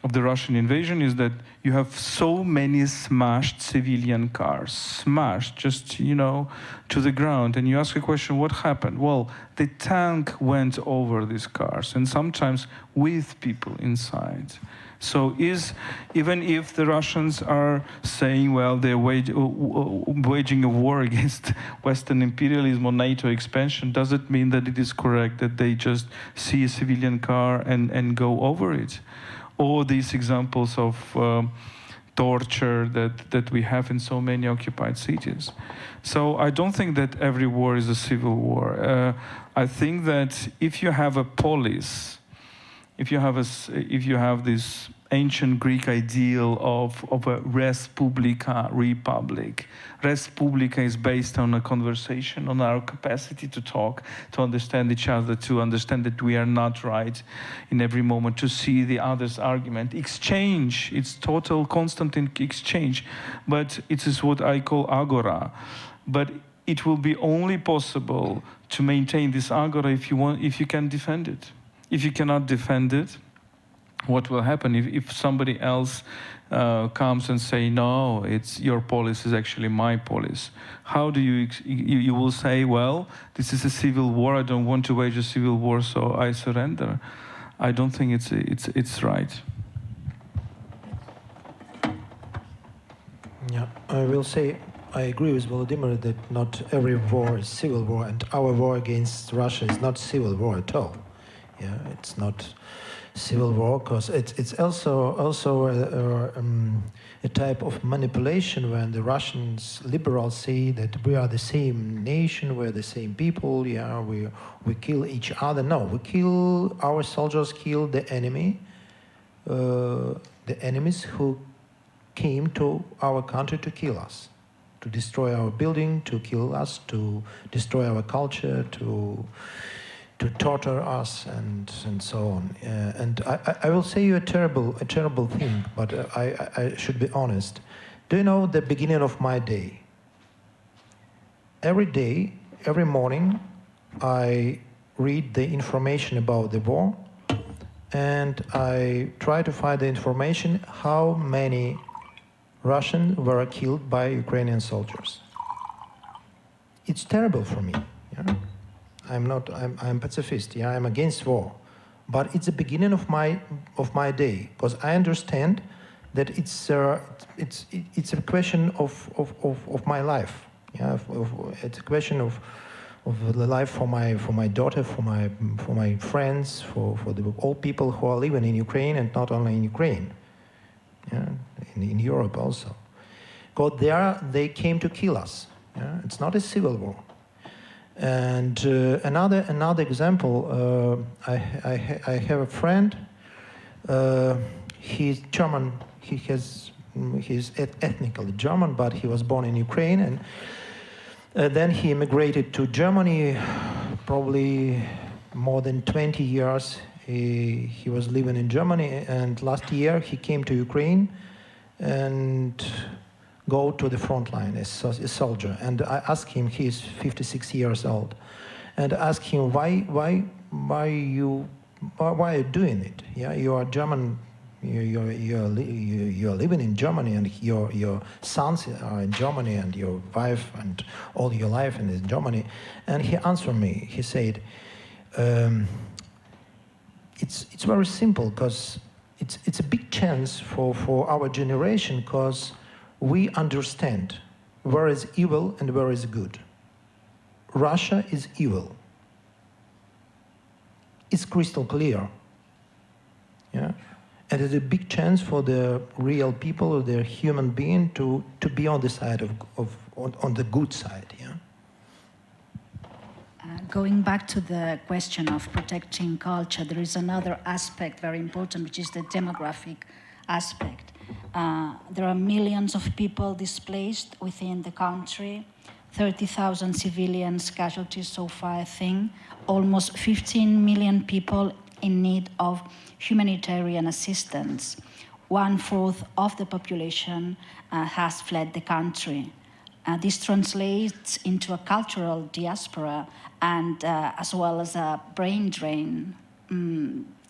of the Russian invasion is that you have so many smashed civilian cars, smashed just, to the ground. And you ask a question, what happened? Well, the tank went over these cars, and sometimes with people inside. So even if the Russians are saying, well, they're waging a war against Western imperialism or NATO expansion, does it mean that it is correct that they just see a civilian car and go over it? Or these examples of torture that we have in so many occupied cities. So I don't think that every war is a civil war. I think that if you have a polis, if you have this ancient Greek ideal of a res publica, republic. Res publica is based on a conversation, on our capacity to talk, to understand each other, to understand that we are not right in every moment, to see the other's argument. Exchange, it's total, constant exchange, but it is what I call agora. But it will be only possible to maintain this agora if you can defend it. If you cannot defend it, what will happen if somebody else comes and say, no, it's your polis is actually my polis? How do you will say, well, this is a civil war, I don't want to wage a civil war, so I surrender. I don't think it's right. Yeah, I will say I agree with Volodímir that not every war is civil war, and our war against Russia is not civil war at all. Yeah, it's not civil war because it's also a type of manipulation when the Russians liberals say that we are the same nation, we're the same people. Yeah, we kill each other. No, our soldiers kill the enemy, the enemies who came to our country to kill us, to destroy our building, to kill us, to destroy our culture, to torture us, and so on. And I will say you a terrible thing, but I should be honest. Do you know the beginning of my day? Every day, every morning, I read the information about the war, and I try to find the information how many Russians were killed by Ukrainian soldiers. It's terrible for me. Yeah? I'm pacifist. Yeah, I'm against war, but it's the beginning of my day because I understand that it's a question of my life. Yeah, it's a question of the life for my daughter, for my friends, for all people who are living in Ukraine, and not only in Ukraine. Yeah, in Europe also, because they came to kill us. Yeah, it's not a civil war. And another example, I have a friend. He's German He's ethnically German, but he was born in Ukraine, and then he immigrated to Germany. Probably more than 20 years he was living in Germany, and last year he came to Ukraine and go to the front line as a soldier. And I asked him, he is 56 years old, and asked him why are you doing it? Yeah, you are German. You're living in Germany, and your sons are in Germany, and your wife and all your life is in Germany. And he answered me. He said, "It's very simple, because it's a big chance for our generation, because we understand where is evil and where is good. Russia is evil. It's crystal clear. Yeah." And it's a big chance for the real people, or the human being, to be on the side on the good side. Yeah. Going back to the question of protecting culture, there is another aspect very important, which is the demographic aspect. There are millions of people displaced within the country, 30,000 civilians casualties so far, I think, almost 15 million people in need of humanitarian assistance. 1/4 of the population has fled the country. This translates into a cultural diaspora and as well as a brain drain.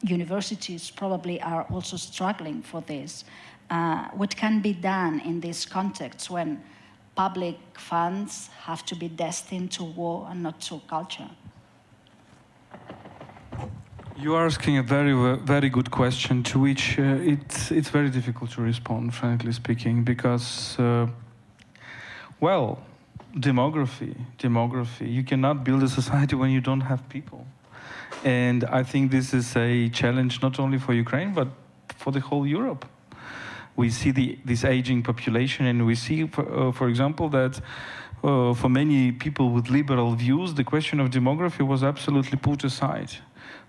Universities probably are also struggling for this. What can be done in this context when public funds have to be destined to war and not to culture? You are asking a very, very good question, to which it's very difficult to respond, frankly speaking, because, well, demography. You cannot build a society when you don't have people. And I think this is a challenge not only for Ukraine, but for the whole Europe. We see this aging population, and we see, for example, that for many people with liberal views, the question of demography was absolutely put aside.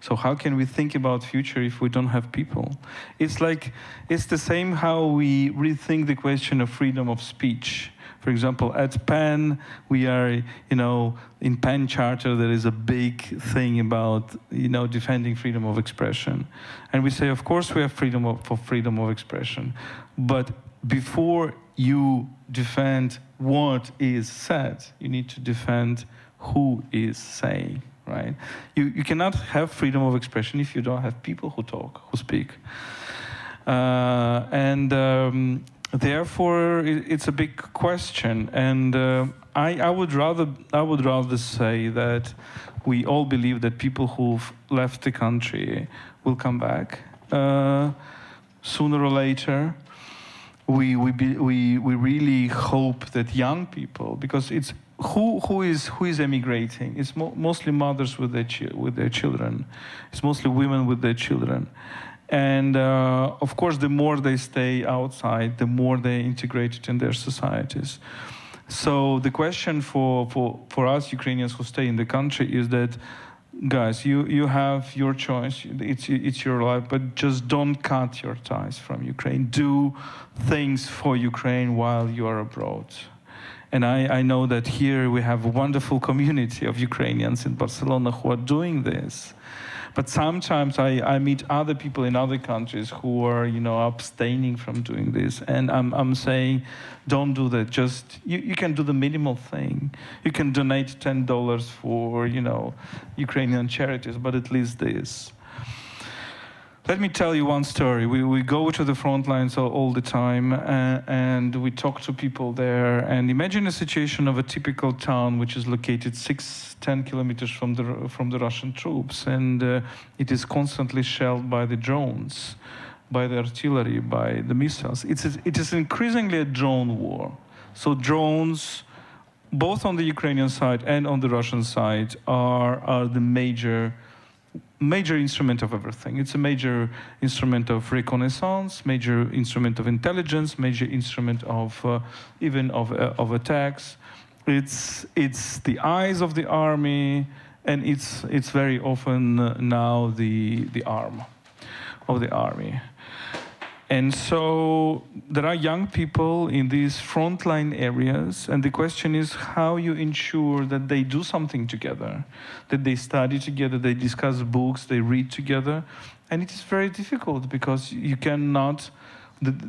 So how can we think about future if we don't have people? It's the same how we rethink the question of freedom of speech. For example, at PEN, we are, in PEN Charter, there is a big thing about, defending freedom of expression. And we say, of course, we have freedom of expression. But before you defend what is said, you need to defend who is saying. Right? You cannot have freedom of expression if you don't have people who talk, who speak. Therefore, it's a big question. And I would rather say that we all believe that people who've left the country will come back sooner or later. We really hope that young people, because it's who is emigrating? It's mostly mothers with their children. It's mostly women with their children. And of course, the more they stay outside, the more they integrated in their societies. So the question for us Ukrainians who stay in the country is that, guys, you have your choice. It's your life, but just don't cut your ties from Ukraine. Do things for Ukraine while you are abroad. And I know that here we have a wonderful community of Ukrainians in Barcelona who are doing this. But sometimes I meet other people in other countries who are, abstaining from doing this. And I'm saying, don't do that. Just, you can do the minimal thing. You can donate $10 for, Ukrainian charities, but at least this. Let me tell you one story. We go to the front lines all the time, and we talk to people there. And imagine a situation of a typical town which is located 6-10 kilometers from the Russian troops, and it is constantly shelled by the drones, by the artillery, by the missiles. It is increasingly a drone war. So drones, both on the Ukrainian side and on the Russian side, are the major instrument of everything. It's a major instrument of reconnaissance, major instrument of intelligence, major instrument of even of attacks. It's the eyes of the army, and it's very often now the arm of the army. And so there are young people in these frontline areas, and the question is how you ensure that they do something together, that they study together, they discuss books, they read together. And it is very difficult because you cannot,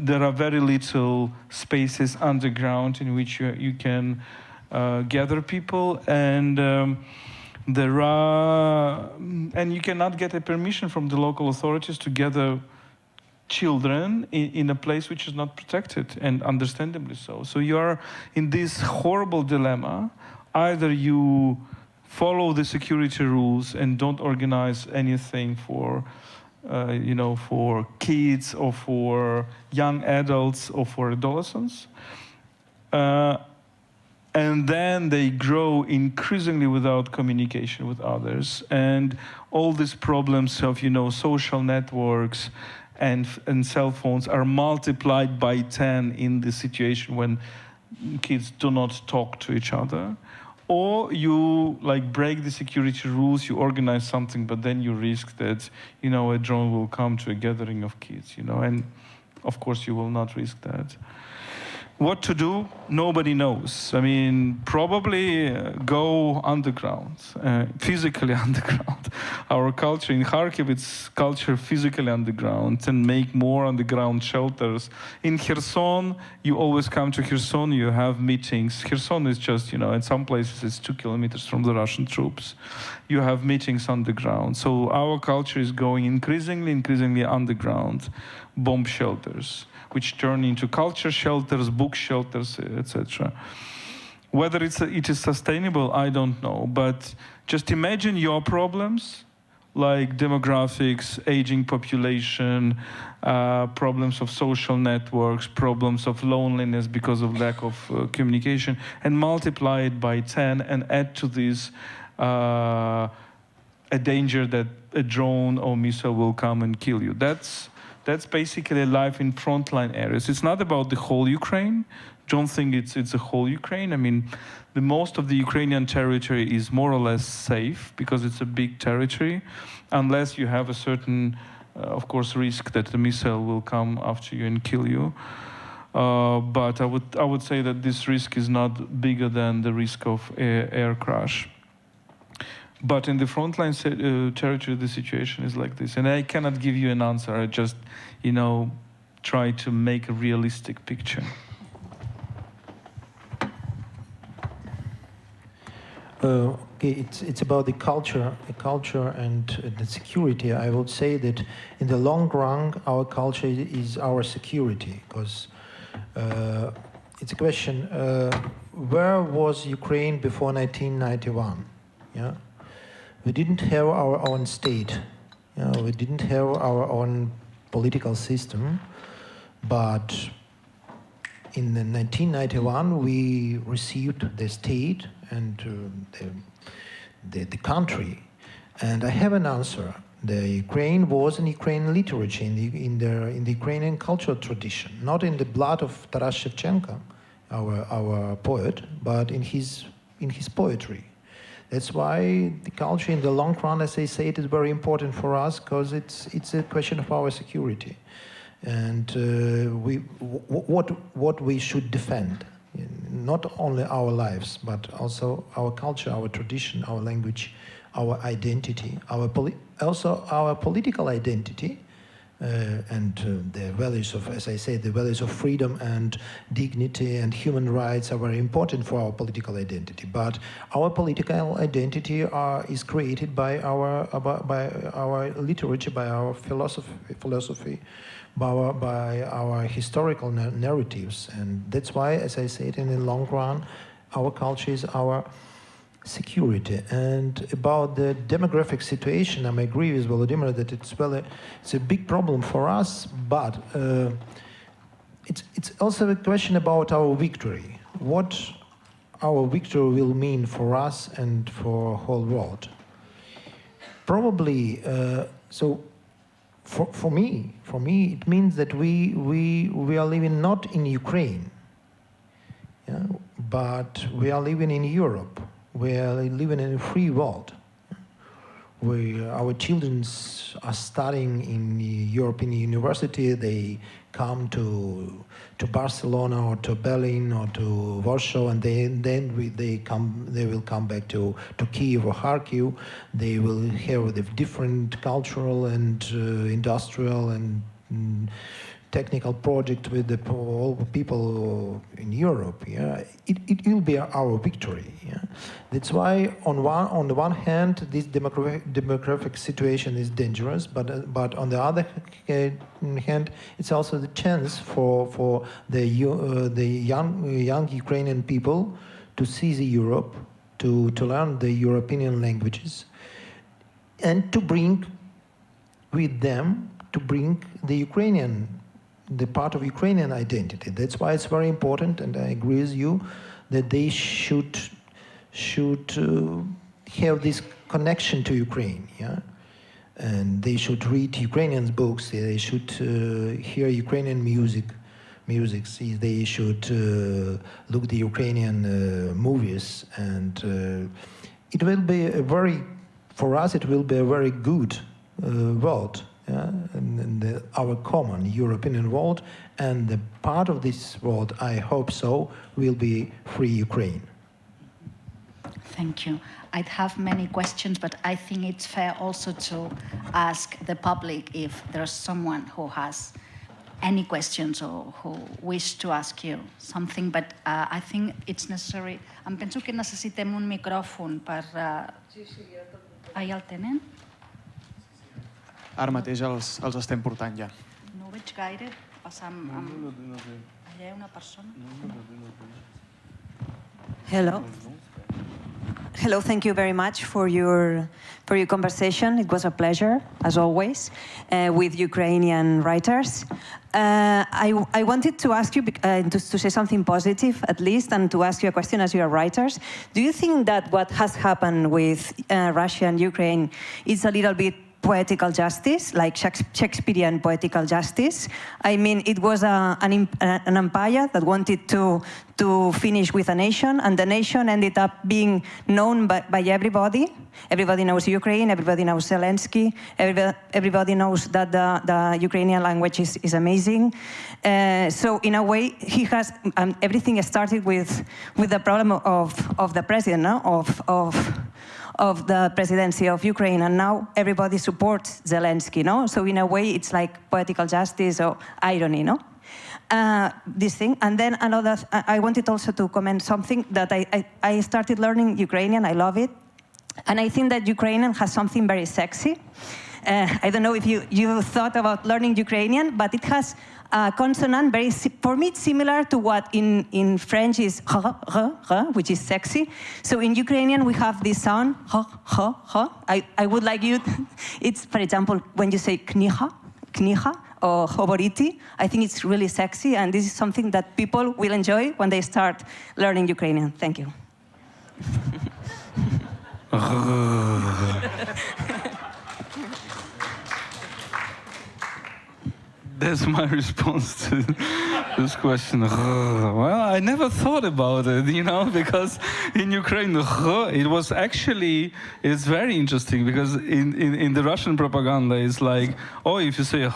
there are very little spaces underground in which you can gather people, and and you cannot get a permission from the local authorities to gather children in a place which is not protected, and understandably so. So you are in this horrible dilemma. Either you follow the security rules and don't organize anything for for kids or for young adults or for adolescents. And then they grow increasingly without communication with others. And all these problems of, social networks and cell phones are multiplied by 10 in the situation when kids do not talk to each other. Or you break the security rules, you organize something, but then you risk that, a drone will come to a gathering of kids, and of course you will not risk that. What to do? Nobody knows. I mean, probably go underground, physically underground. Our culture in Kharkiv, it's culture physically underground, and make more underground shelters. In Kherson, you always come to Kherson, you have meetings. Kherson is just, in some places it's 2 kilometers from the Russian troops. You have meetings underground. So our culture is going increasingly underground, bomb shelters, which turn into culture shelters, book shelters, etc. Whether it is sustainable, I don't know. But just imagine your problems, like demographics, aging population, problems of social networks, problems of loneliness because of lack of communication, and multiply it by 10 and add to this a danger that a drone or missile will come and kill you. That's basically life in frontline areas. It's not about the whole Ukraine. Don't think it's a whole Ukraine. I mean, the most of the Ukrainian territory is more or less safe because it's a big territory, unless you have a certain, of course, risk that the missile will come after you and kill you. But I would say that this risk is not bigger than the risk of air crash. But in the frontline territory, the situation is like this. And I cannot give you an answer. I just, try to make a realistic picture. Okay, it's about the culture and the security. I would say that in the long run, our culture is our security, because it's a question, where was Ukraine before 1991? Yeah. We didn't have our own state. We didn't have our own political system. But in 1991, we received the state and the country. And I have an answer. The Ukraine was in Ukrainian literature, in the Ukrainian cultural tradition, not in the blood of Taras Shevchenko, our poet, but in his poetry. That's why the culture in the long run, as I say, it is very important for us, because it's a question of our security, and what we should defend, not only our lives, but also our culture, our tradition, our language, our identity, also our political identity, and the values of, as I say, the values of freedom and dignity and human rights are very important for our political identity. But our political identity is created by our literature, by our philosophy, by our historical narratives, and that's why, as I said, in the long run, our culture is our security. And about the demographic situation, I agree with Volodímir that it's a big problem for us, but it's also a question about our victory. What our victory will mean for us and for whole world. Probably, so for me, it means that we are living not in Ukraine, but we are living in Europe. We are living in a free world our children are studying in European university. They come to Barcelona or to Berlin or to Warsaw, and they will come back to Kíiv or Kharkiv. They will have the different cultural and industrial and technical project with all the people in Europe. Yeah, it will be our victory. Yeah, that's why on the one hand this demographic situation is dangerous, but on the other hand it's also the chance for the young Ukrainian people to see the Europe, to learn the European languages, and to bring with them the part of Ukrainian identity. That's why it's very important, and I agree with you, that they should have this connection to Ukraine, yeah? And they should read Ukrainian books, they should hear Ukrainian music, they should look the Ukrainian movies, and it will be for us it will be a very good world. Yeah, and our common European world, and the part of this world, I hope so, will be free Ukraine. Thank you. I'd have many questions, but I think it's fair also to ask the public if there's someone who has any questions or who wish to ask you something, but I think it's necessary. Em penso que necessitem un micròfon per... Ja el tenen? Ara mateix els estem portant ja. No ho veig gaire. Passar amb... Allà hi ha una persona. Hello. Hello, thank you very much for your conversation. It was a pleasure, as always, with Ukrainian writers. I wanted to ask you to say something positive, at least, and to ask you a question as you are writers. Do you think that what has happened with Russia and Ukraine is a little bit poetical justice, like Shakespearean poetical justice? I mean, it was an empire that wanted to finish with a nation, and the nation ended up being known by everybody. Everybody knows Ukraine, everybody knows Zelensky, everybody knows that the Ukrainian language is amazing. So in a way, he has everything started with the problem of the president, no? of the presidency of Ukraine, and now everybody supports Zelensky, no? So in a way, it's like poetical justice or irony, no? This thing. And then another, I wanted also to comment something that I started learning Ukrainian, I love it. And I think that Ukrainian has something very sexy. I don't know if you thought about learning Ukrainian, but it has a consonant for me it's similar to what in French is which is sexy. So in Ukrainian we have this sound I would like you, it's for example when you say kniha or hovoriti, I think it's really sexy, and this is something that people will enjoy when they start learning Ukrainian. Thank you. That's my response to this question. Well, I never thought about it, because in Ukraine, it was actually, it's very interesting, because in the Russian propaganda, it's like, oh, if you say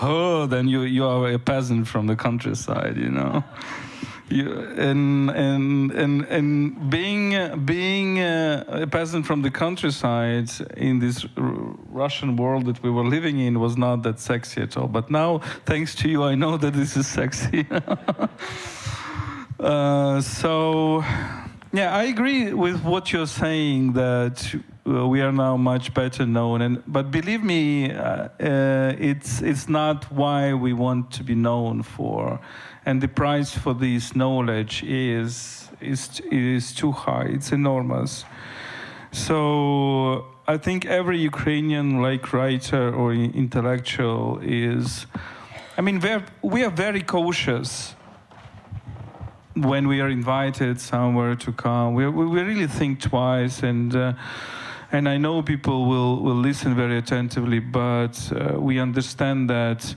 then you are a peasant from the countryside, And being a peasant from the countryside in this Russian world that we were living in was not that sexy at all. But now, thanks to you, I know that this is sexy. So, yeah, I agree with what you're saying, that we are now much better known. But believe me, it's not why we want to be known for. And the price for this knowledge is too high. It's enormous. So I think every Ukrainian, writer or intellectual is. I mean, we are very cautious when we are invited somewhere to come. We really think twice, and I know people will listen very attentively, but we understand that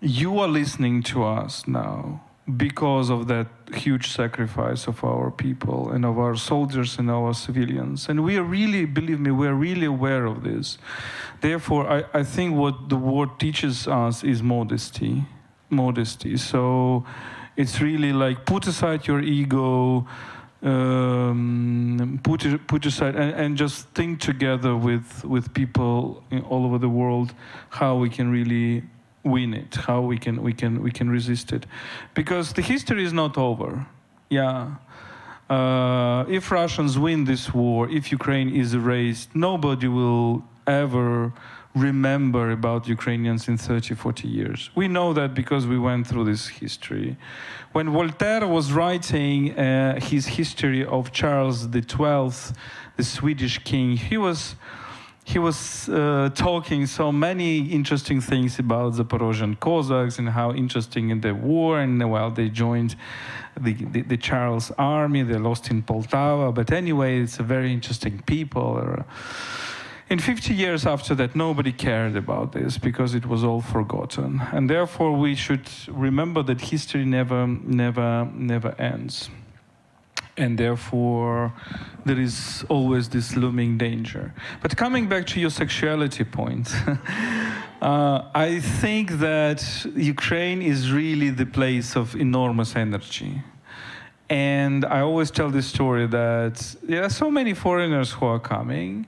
you are listening to us now. because of that huge sacrifice of our people and of our soldiers and our civilians. And we are really, believe me, we are really aware of this. Therefore, I think what the war teaches us is modesty. Modesty. So it's really like put aside your ego, put aside and just think together with people all over the world how we can really win it, how we can resist it, because the history is not over. Yeah, if Russians win this war, if Ukraine is erased, nobody will ever remember about Ukrainians in 30, 40 years. We know that because we went through this history. When Voltaire was writing his history of Charles XII, the Swedish king, he was talking so many interesting things about the Zaporozhian Cossacks and how interesting in the war, and well, they joined the Charles army, they lost in Poltava, but anyway, it's a very interesting people. In 50 years after that, nobody cared about this because it was all forgotten. And therefore, we should remember that history never ends. And therefore, there is always this looming danger. But coming back to your sexuality point, I think that Ukraine is really the place of enormous energy. And I always tell this story that there are so many foreigners who are coming,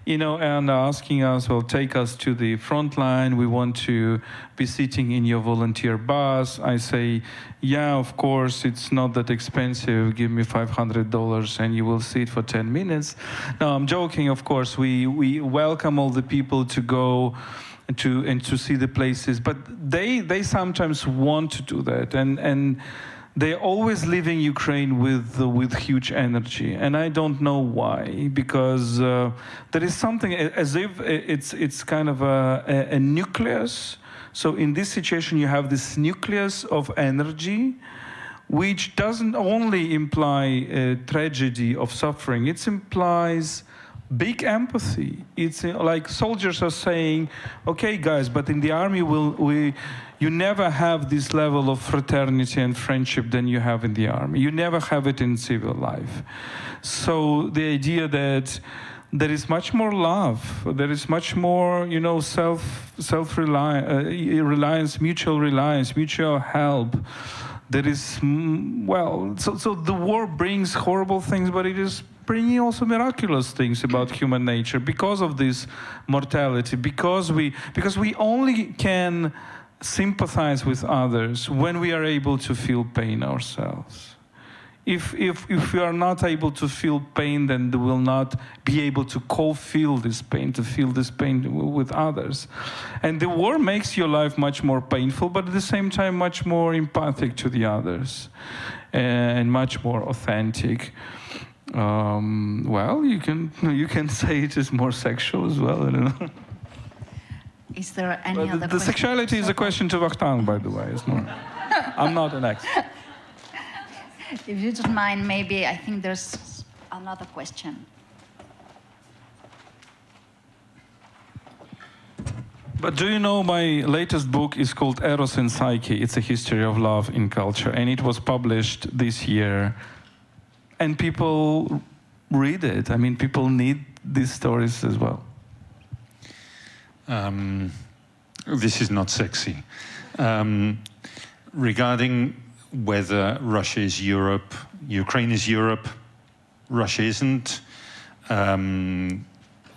and asking us, well, take us to the front line. We want to be sitting in your volunteer bus. I say, yeah, of course, it's not that expensive. Give me $500 and you will sit for 10 minutes. No, I'm joking, of course. We welcome all the people to go to see the places, but they sometimes want to do that. And they're always leaving Ukraine with huge energy, and I don't know why. Because there is something as if it's kind of a nucleus. So in this situation, you have this nucleus of energy, which doesn't only imply a tragedy of suffering. It implies big empathy. It's like soldiers are saying, "Okay, guys, but in the army, you never have this level of fraternity and friendship than you have in the army. You never have it in civil life." So the idea that there is much more love, there is much more, self-reliance, mutual reliance, mutual help. There is, so the war brings horrible things, but it is bringing also miraculous things about human nature because of this mortality, because we only can sympathize with others when we are able to feel pain ourselves. If we are not able to feel pain, then we will not be able to co-feel this pain, to feel this pain with others. And the war makes your life much more painful, but at the same time much more empathic to the others and much more authentic. You can say it is more sexual as well. I don't know. Is there any other question? The sexuality is a question to Vakhtang, by the way. It's not. I'm not an expert. If you don't mind, maybe I think there's another question. But do you know my latest book is called Eros and Psyche? It's a history of love in culture, and it was published this year. And people read it. I mean, people need these stories as well. This is not sexy. Regarding whether Russia is Europe, Ukraine is Europe, Russia isn't,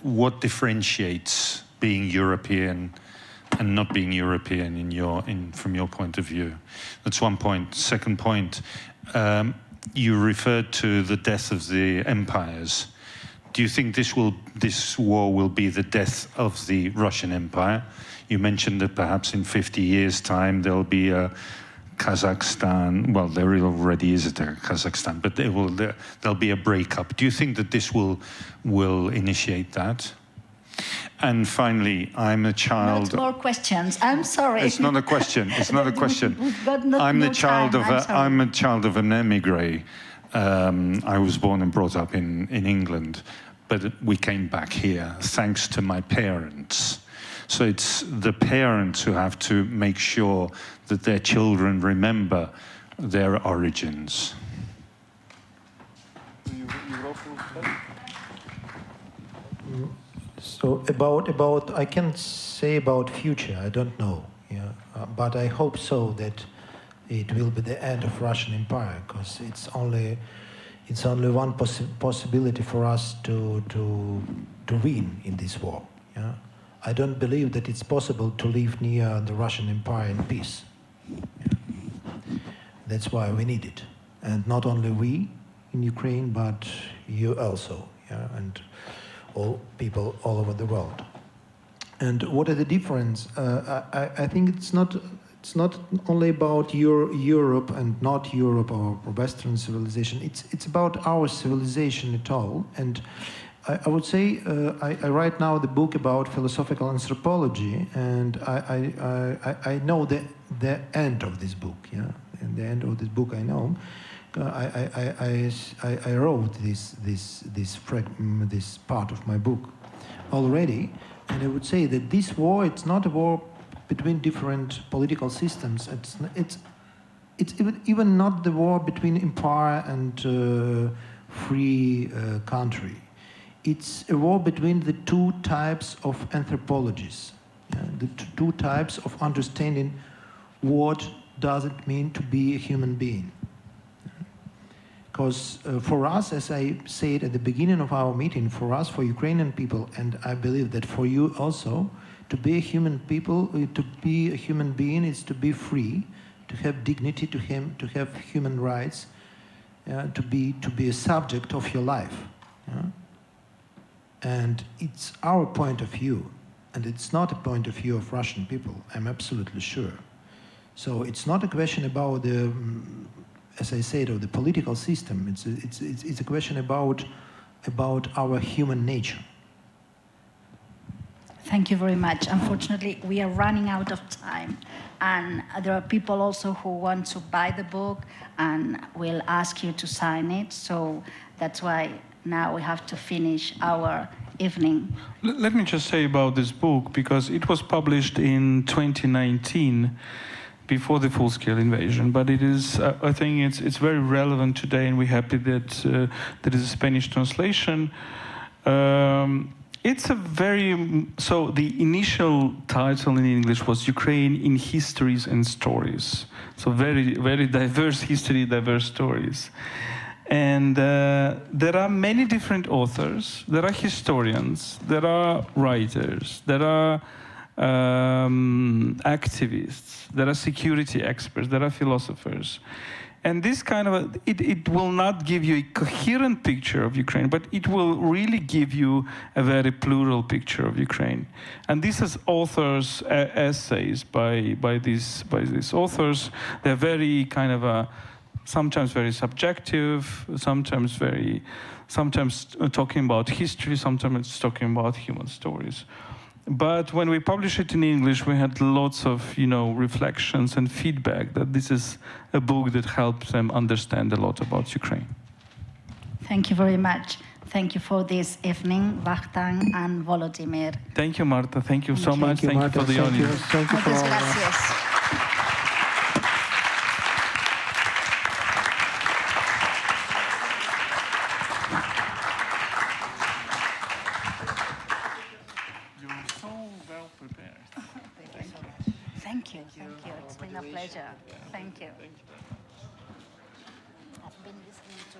what differentiates being European and not being European from your point of view? That's one point. Second point, you referred to the death of the empires. Do you think this war will be the death of the Russian Empire? You mentioned that perhaps in 50 years' time there'll be a Kazakhstan. Well, there already is a Kazakhstan, but there'll be a breakup. Do you think that this will initiate that? And finally, I'm a child. Not more questions. I'm sorry. It's not a question. It's not a question. We've got no I'm a child time. of an emigre. I was born and brought up in England, but we came back here thanks to my parents. So it's the parents who have to make sure that their children remember their origins. So about I can't say about future. I don't know. Yeah, but I hope so that it will be the end of Russian Empire, because it's only one possibility for us to win in this war. Yeah, I don't believe that it's possible to live near the Russian Empire in peace. Yeah. That's why we need it, and not only we in Ukraine, but you also. Yeah, and all people all over the world. And what are the difference? I think it's not only about Europe and not Europe or Western civilization. It's about our civilization at all. And I would say I write now the book about philosophical anthropology, and I know the end of this book. Yeah, and the end of this book I know. I wrote this part of my book already, and I would say that this war, it's not a war between different political systems. It's even not the war between empire and free country. It's a war between the two types of anthropologies, the two types of understanding what does it mean to be a human being. Because for us, as I said at the beginning of our meeting, for us, for Ukrainian people, and I believe that for you also, to be a human being is to be free, to have dignity, to have human rights, to be a subject of your life. Yeah? And it's our point of view, and it's not a point of view of Russian people, I'm absolutely sure. So it's not a question about the, as I said, of the political system. It's a question about our human nature. Thank you very much. Unfortunately, we are running out of time, and there are people also who want to buy the book and will ask you to sign it. So that's why now we have to finish our evening. Let me just say about this book, because it was published in 2019. Before the full-scale invasion, but it is. I think it's very relevant today, and we're happy that there is a Spanish translation. It's a very so the initial title in English was Ukraine in Histories and Stories. So very very diverse history, diverse stories, and there are many different authors. There are historians. There are writers. There are activists, there are security experts, there are philosophers. And this kind of, it will not give you a coherent picture of Ukraine, but it will really give you a very plural picture of Ukraine. And this is authors' essays by these authors. They're very kind of sometimes very subjective, sometimes talking about history, sometimes talking about human stories. But when we published it in English, we had lots of, reflections and feedback that this is a book that helps them understand a lot about Ukraine. Thank you very much. Thank you for this evening, Vakhtang and Volodímir. Thank you, Marta. Thank you so much. Thank you for the audience. Thank you for Muchas gracias. Thank you. It's been a pleasure. Thank you. I've been listening to